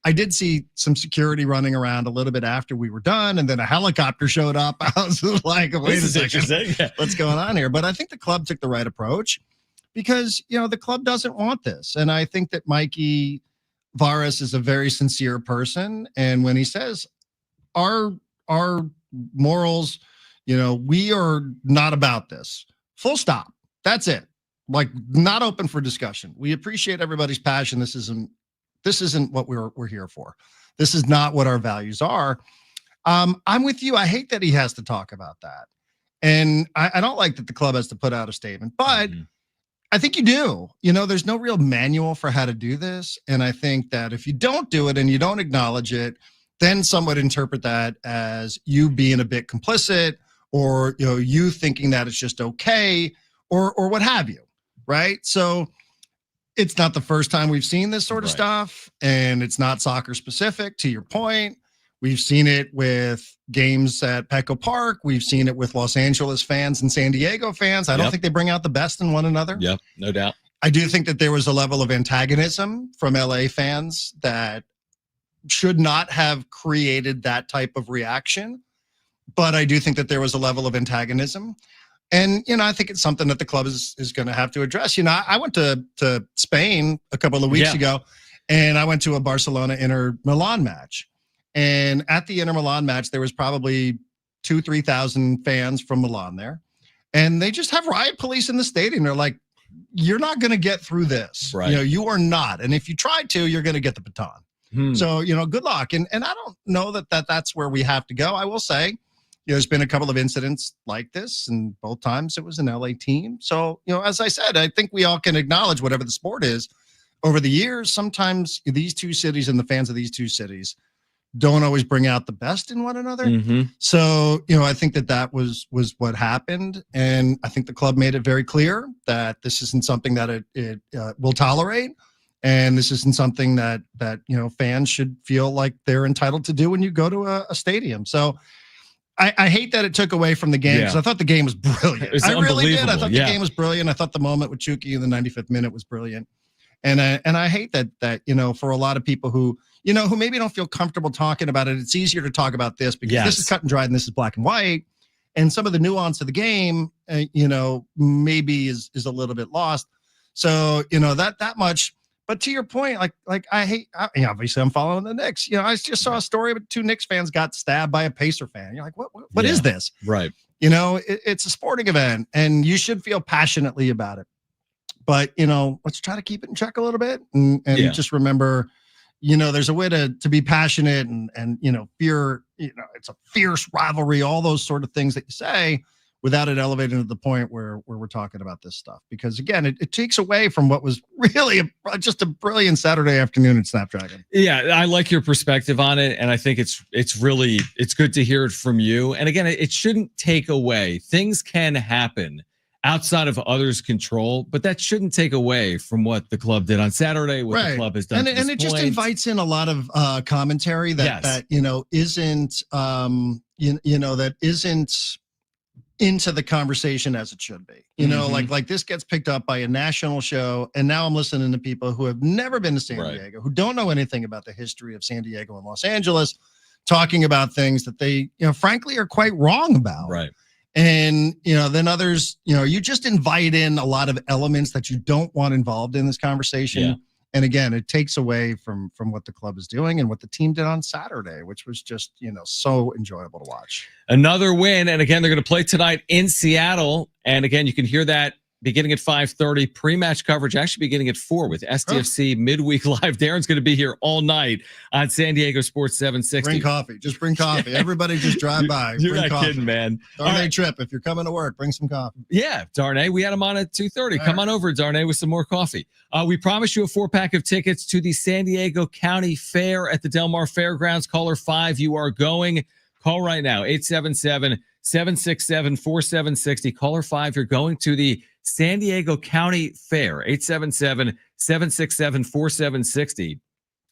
I did see some security running around a little bit after we were done, and then a helicopter showed up. I was like, wait a second, what's going on here? But I think the club took the right approach because, the club doesn't want this. And I think that Mikey Varas is a very sincere person, and when he says, our morals, we are not about this. Full stop. That's it. Like, not open for discussion. We appreciate everybody's passion. This isn't what we're here for. This is not what our values are. I'm with you. I hate that he has to talk about that. And I don't like that the club has to put out a statement, but I think you do. There's no real manual for how to do this. And I think that if you don't do it and you don't acknowledge it, then some would interpret that as you being a bit complicit, or you thinking that it's just okay, or what have you, right? So it's not the first time we've seen this sort of stuff, and it's not soccer specific. To your point, we've seen it with games at Petco Park. We've seen it with Los Angeles fans and San Diego fans. I don't think they bring out the best in one another. Yep, no doubt. I do think that there was a level of antagonism from LA fans that should not have created that type of reaction. But I do think that there was a level of antagonism. And, I think it's something that the club is going to have to address. I went to Spain a couple of weeks ago, and I went to a Barcelona-Inter Milan match. And at the Inter Milan match, there was probably 2,000-3,000 fans from Milan there. And they just have riot police in the stadium. They're like, you're not going to get through this. Right. You are not. And if you try to, you're going to get the baton. So, good luck. And I don't know that's where we have to go. I will say, there's been a couple of incidents like this, and both times it was an LA team. So, as I said, I think we all can acknowledge whatever the sport is. Over the years, sometimes these two cities and the fans of these two cities don't always bring out the best in one another. So, I think that was what happened. And I think the club made it very clear that this isn't something that it will tolerate. And this isn't something that fans should feel like they're entitled to do when you go to a stadium. So I hate that it took away from the game, because I thought the game was brilliant. I really did. I thought the game was brilliant. I thought the moment with Chucky in the 95th minute was brilliant. And I hate that for a lot of people who maybe don't feel comfortable talking about it, it's easier to talk about this because this is cut and dried and this is black and white. And some of the nuance of the game, maybe is a little bit lost. So, that much. But to your point, obviously I'm following the Knicks. I just saw a story about 2 Knicks fans got stabbed by a Pacer fan. You're like, what is this? Right. It's a sporting event, and you should feel passionately about it. But, let's try to keep it in check a little bit and just remember, there's a way to be passionate and fear, it's a fierce rivalry, all those sort of things that you say, without it elevating to the point where we're talking about this stuff. Because again, it takes away from what was really just a brilliant Saturday afternoon at Snapdragon. Yeah, I like your perspective on it. And I think it's good to hear it from you. And again, it shouldn't take away. Things can happen outside of others' control, but that shouldn't take away from what the club did on Saturday, what the club has done. And it just invites in a lot of commentary that isn't that isn't into the conversation as it should be. Like this gets picked up by a national show, and now I'm listening to people who have never been to San Diego, who don't know anything about the history of San Diego and Los Angeles, talking about things that they, frankly, are quite wrong about. Right. And, then others, you just invite in a lot of elements that you don't want involved in this conversation. Yeah. And again, it takes away from what the club is doing and what the team did on Saturday, which was just, so enjoyable to watch. Another win. And again, they're going to play tonight in Seattle. And again, you can hear that beginning at 5:30, pre-match coverage actually beginning at 4 with SDFC midweek live. Darren's going to be here all night on San Diego Sports 760. Bring coffee. Just bring coffee. Everybody just drive by. You're bring not coffee. kidding, man. Darnay Trip, if you're coming to work, bring some coffee. Yeah, Darnay. We had him on at 2:30. Come on over, Darnay, with some more coffee. We promise you a 4-pack of tickets to the San Diego County Fair at the Del Mar Fairgrounds. Caller 5, you are going. Call right now, 877-767-4760. Caller 5, you're going to the San Diego County Fair, 877-767-4760.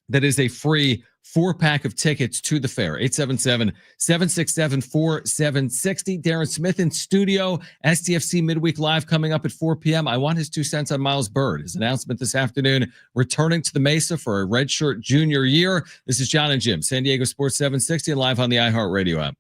That is a free 4-pack of tickets to the fair, 877-767-4760. Darren Smith in studio, SDFC Midweek Live coming up at 4 p.m. I want his 2 cents on Miles Byrd. His announcement this afternoon, returning to the Mesa for a redshirt junior year. This is John and Jim, San Diego Sports 760, and live on the iHeartRadio app.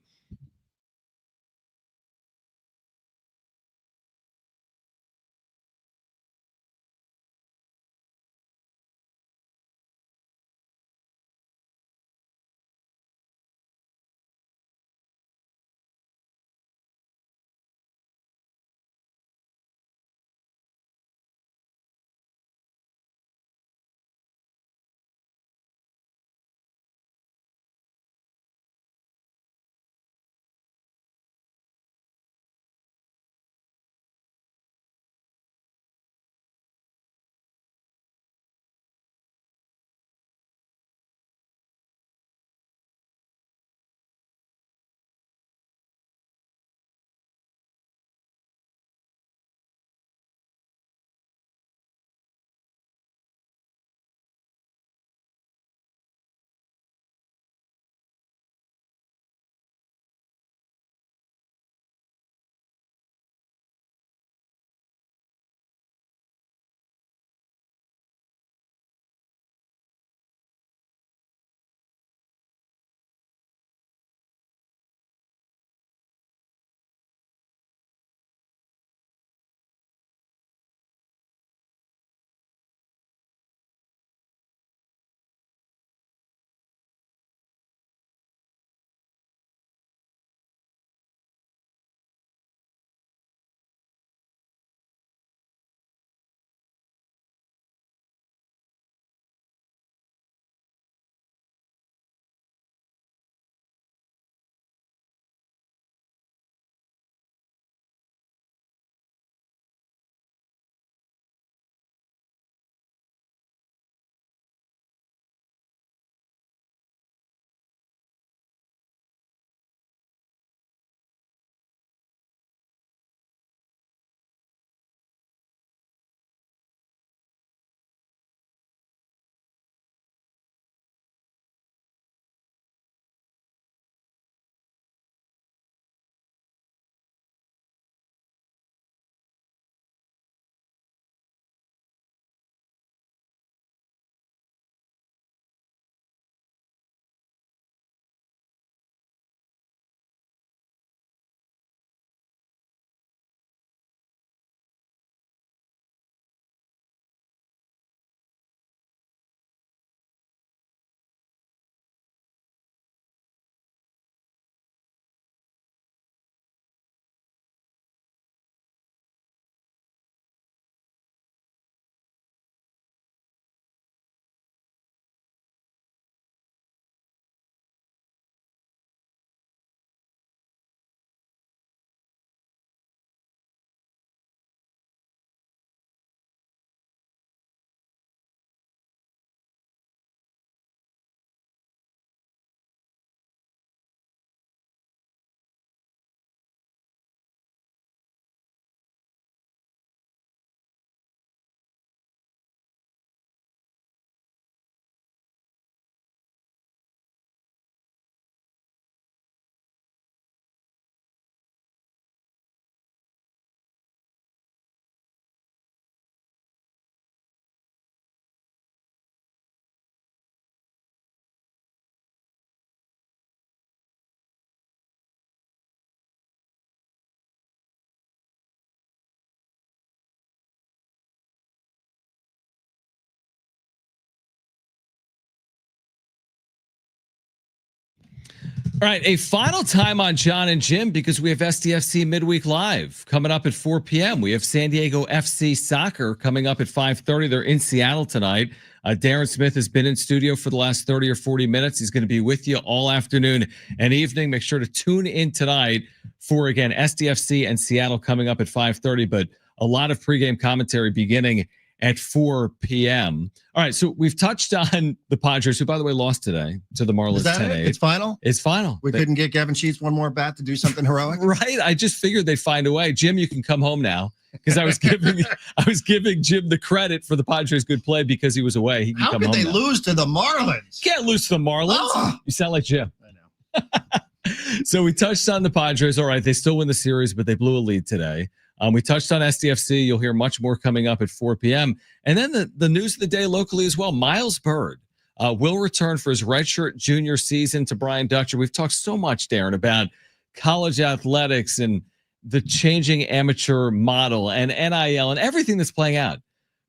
All right, a final time on John and Jim because we have SDFC Midweek Live coming up at 4 p.m. We have San Diego FC Soccer coming up at 5:30. They're in Seattle tonight. Darren Smith has been in studio for the last 30 or 40 minutes. He's going to be with you all afternoon and evening. Make sure to tune in tonight for, again, SDFC and Seattle coming up at 5:30, but a lot of pregame commentary beginning at 4 p.m. All right, so we've touched on the Padres, who, by the way, lost today to the Marlins 10-8. It's final? It's final. We couldn't get Kevin Sheets one more bat to do something heroic? Right? I just figured they'd find a way. Jim, you can come home now because I was giving Jim the credit for the Padres' good play because he was away. He can How come could home they now. lose to the Marlins? Can't lose to the Marlins. Oh. You sound like Jim. I know. So we touched on the Padres. All right, they still win the series, but they blew a lead today. We touched on SDFC. You'll hear much more coming up at 4 p.m. And then the news of the day locally as well. Miles Byrd will return for his redshirt junior season to Brian Dutcher. We've talked so much, Darren, about college athletics and the changing amateur model and NIL and everything that's playing out.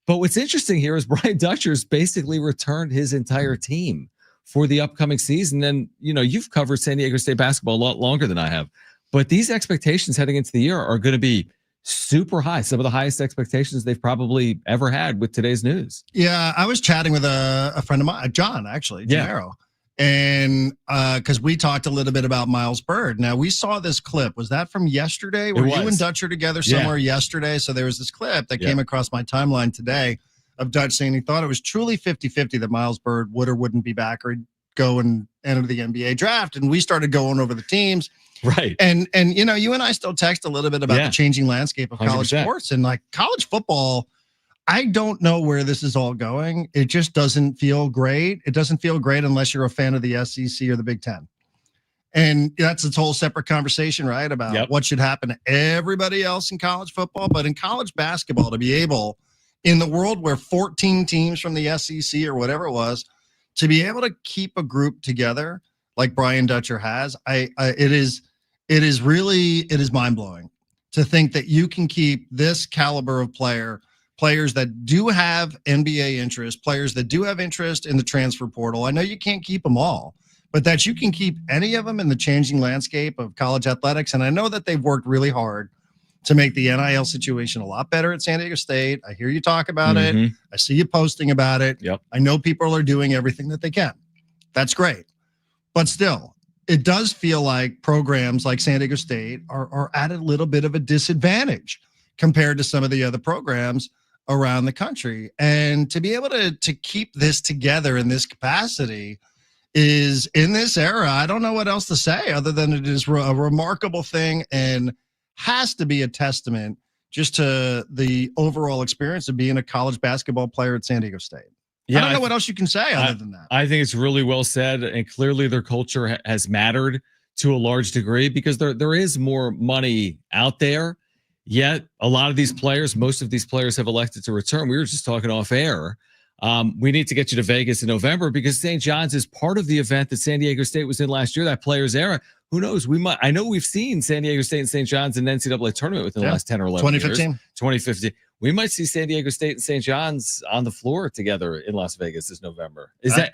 But what's interesting here is Brian Dutcher's basically returned his entire team for the upcoming season. And, you know, you've covered San Diego State basketball a lot longer than I have. But these expectations heading into the year are going to be super high, some of the highest expectations they've probably ever had with today's news. Yeah, I was chatting with a friend of mine, John, actually, Gennaro, and because we talked a little bit about Miles Byrd. Now, we saw this clip. Was that from yesterday? Were you and Dutcher together somewhere yesterday? So there was this clip that came across my timeline today of Dutch saying he thought it was truly 50-50 that Miles Byrd would or wouldn't be back or he'd go and enter the NBA draft. And we started going over the teams. Right. And you know, you and I still text a little bit about the changing landscape of college 100%. sports and like college football. I don't know where this is all going. It just doesn't feel great. It doesn't feel great unless you're a fan of the SEC or the Big Ten. And that's a whole separate conversation, right? About what should happen to everybody else in college football. But in college basketball, to be able, in the world where 14 teams from the SEC or whatever it was, to be able to keep a group together like Brian Dutcher has, it is mind blowing to think that you can keep this caliber of players that do have NBA interest, players that do have interest in the transfer portal. I know you can't keep them all, but that you can keep any of them in the changing landscape of college athletics. And I know that they've worked really hard to make the NIL situation a lot better at San Diego State. I hear you talk about it. I see you posting about it. I know people are doing everything that they can. That's great. But still, it does feel like programs like San Diego State are at a little bit of a disadvantage compared to some of the other programs around the country. And to be able to keep this together in this capacity is, in this era, I don't know what else to say other than it is a remarkable thing and has to be a testament just to the overall experience of being a college basketball player at San Diego State. I don't know what else you can say other than that. I think it's really well said, and clearly their culture has mattered to a large degree because there is more money out there. Yet a lot of these players, most of these players have elected to return. We were just talking off air. We need to get you to Vegas in November because St. John's is part of the event that San Diego State was in last year, that Players Era. Who knows? I know we've seen San Diego State and St. John's in the NCAA tournament within the last 10 or 11 2015. years. 2015. We might see San Diego State and St. John's on the floor together in Las Vegas this November. Is that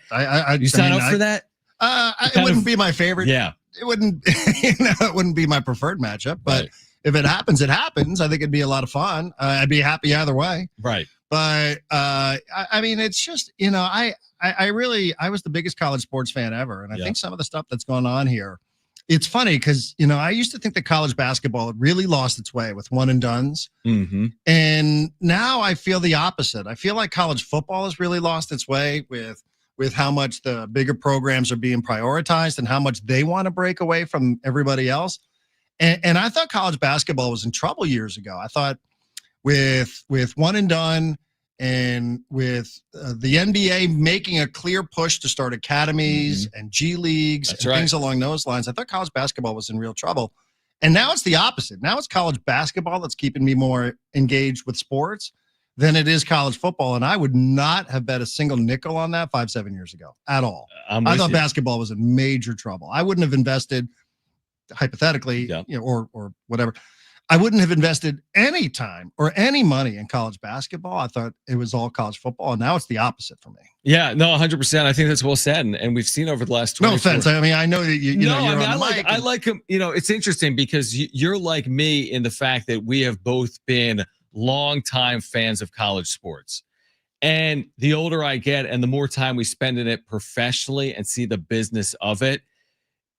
you sign up for that? It wouldn't be my favorite. Yeah. It wouldn't, it wouldn't be my preferred matchup, but if it happens, it happens. I think it'd be a lot of fun. I'd be happy either way. Right. But I mean, it's just, you know, I was the biggest college sports fan ever. And I think some of the stuff that's going on here, it's funny because, you know, I used to think that college basketball had really lost its way with one and dones. And now I feel the opposite. I feel like college football has really lost its way with how much the bigger programs are being prioritized and how much they want to break away from everybody else. And I thought college basketball was in trouble years ago. I thought with one and done and with the NBA making a clear push to start academies and G leagues and things along those lines, I thought college basketball was in real trouble. And now it's the opposite. Now it's college basketball that's keeping me more engaged with sports than it is college football. And I would not have bet a single nickel on that 5-7 years ago at all. I thought basketball was in major trouble. I wouldn't have invested hypothetically, you know, or whatever. I wouldn't have invested any time or any money in college basketball. I thought it was all college football, and now it's the opposite for me. Yeah, no, 100%. I think that's well said, and we've seen over the last 20 No offense. I mean, I know that you know, you're I on the mic. I like him. You know, it's interesting because you're like me in the fact that we have both been longtime fans of college sports. And the older I get and the more time we spend in it professionally and see the business of it,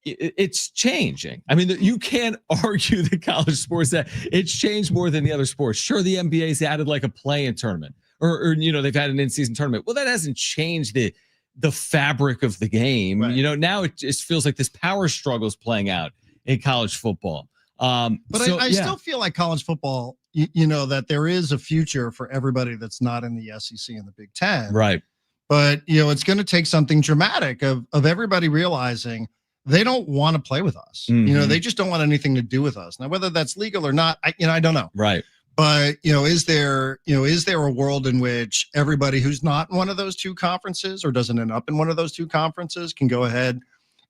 it's changing. I mean, you can't argue that college sports that it's changed more than the other sports. Sure, the NBA's added like a play-in tournament, or they've had an in-season tournament. Well, that hasn't changed the fabric of the game. Right. Now it just feels like this power struggle is playing out in college football. But I still feel like college football, that there is a future for everybody that's not in the SEC and the Big Ten. Right. But, it's going to take something dramatic of everybody realizing they don't want to play with us. Mm-hmm. They just don't want anything to do with us. Now, whether that's legal or not, I don't know. Right. But, is there a world in which everybody who's not in one of those two conferences or doesn't end up in one of those two conferences can go ahead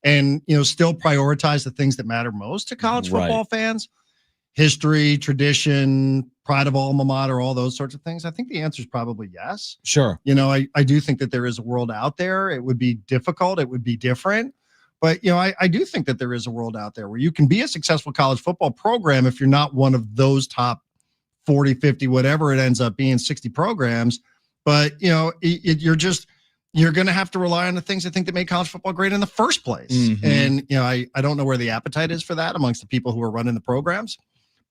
and, still prioritize the things that matter most to college football fans? History, tradition, pride of alma mater, all those sorts of things. I think the answer is probably yes. Sure. I do think that there is a world out there. It would be difficult. It would be different. But, I do think that there is a world out there where you can be a successful college football program if you're not one of those top 40, 50, whatever it ends up being, 60 programs. But, you're going to have to rely on the things I think that make college football great in the first place. Mm-hmm. And, I don't know where the appetite is for that amongst the people who are running the programs.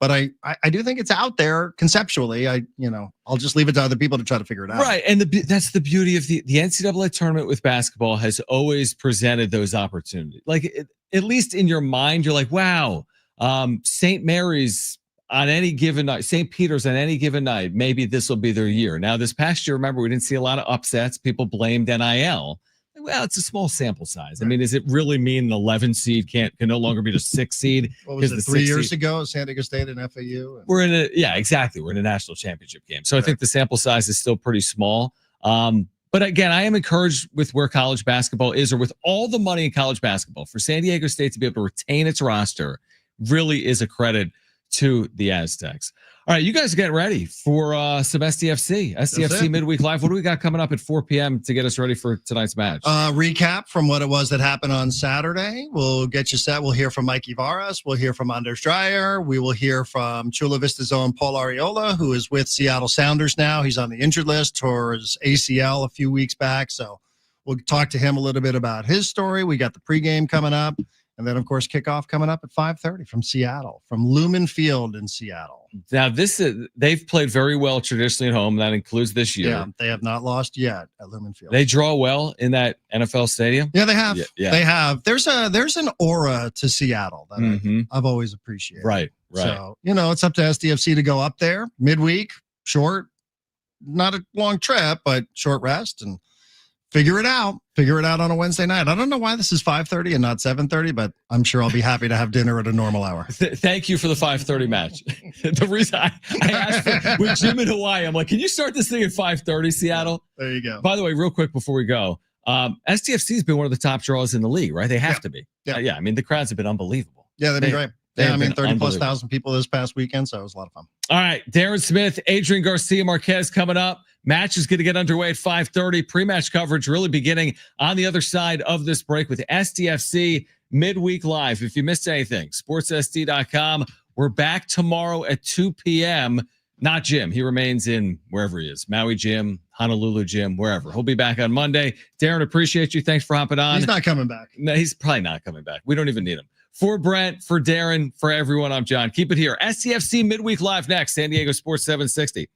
But I do think it's out there conceptually. I'll just leave it to other people to try to figure it out. Right. And that's the beauty of the NCAA tournament with basketball has always presented those opportunities. Like at least in your mind, you're like, wow, St. Mary's on any given night, St. Peter's on any given night, maybe this will be their year. Now, this past year, remember, we didn't see a lot of upsets. People blamed NIL. Well, it's a small sample size. Right. I mean, does it really mean an 11 seed can no longer be the 6 seed? What was it, 3 years ago, San Diego State and FAU? We're exactly. We're in a national championship game. So I think the sample size is still pretty small. But again, I am encouraged with where college basketball is, or with all the money in college basketball, for San Diego State to be able to retain its roster really is a credit to the Aztecs. All right, you guys are getting ready for some SDFC midweek live. What do we got coming up at 4 p.m. to get us ready for tonight's match? Recap from what it was that happened on Saturday. We'll get you set. We'll hear from Mikey Varas. We'll hear from Anders Dreyer. We will hear from Chula Vista's own Paul Arriola, who is with Seattle Sounders now. He's on the injured list for his ACL a few weeks back. So we'll talk to him a little bit about his story. We got the pregame coming up. And then, of course, kickoff coming up at 5:30 from Seattle, from Lumen Field in Seattle. Now, they've played very well traditionally at home. That includes this year. Yeah, they have not lost yet at Lumen Field. They draw well in that NFL stadium. Yeah, they have. Yeah. They have. There's an aura to Seattle that I've always appreciated. Right. So, it's up to SDFC to go up there midweek, short, not a long trip, but short rest, and figure it out on a Wednesday night. I don't know why this is 5:30 and not 7:30, but I'm sure I'll be happy to have dinner at a normal hour. Thank you for the 5:30 match. The reason I asked with Jim in Hawaii, I'm like, can you start this thing at 5:30, Seattle? There you go. By the way, real quick before we go, SDFC has been one of the top draws in the league, right? They have to be. Yeah. I mean, the crowds have been unbelievable. Yeah, they've been great. Yeah, 30+ thousand people this past weekend, so it was a lot of fun. All right, Darren Smith, Adrian Garcia Marquez coming up. Match is going to get underway at 5:30. Pre-match coverage really beginning on the other side of this break with SDFC midweek live. If you missed anything, sportssd.com. We're back tomorrow at 2 p.m. Not Jim. He remains in wherever he is. Maui Jim, Honolulu Jim, wherever. He'll be back on Monday. Darren, appreciate you. Thanks for hopping on. He's not coming back. No, he's probably not coming back. We don't even need him. For Brent, for Darren, for everyone, I'm John. Keep it here. SDFC midweek live next. San Diego Sports 760.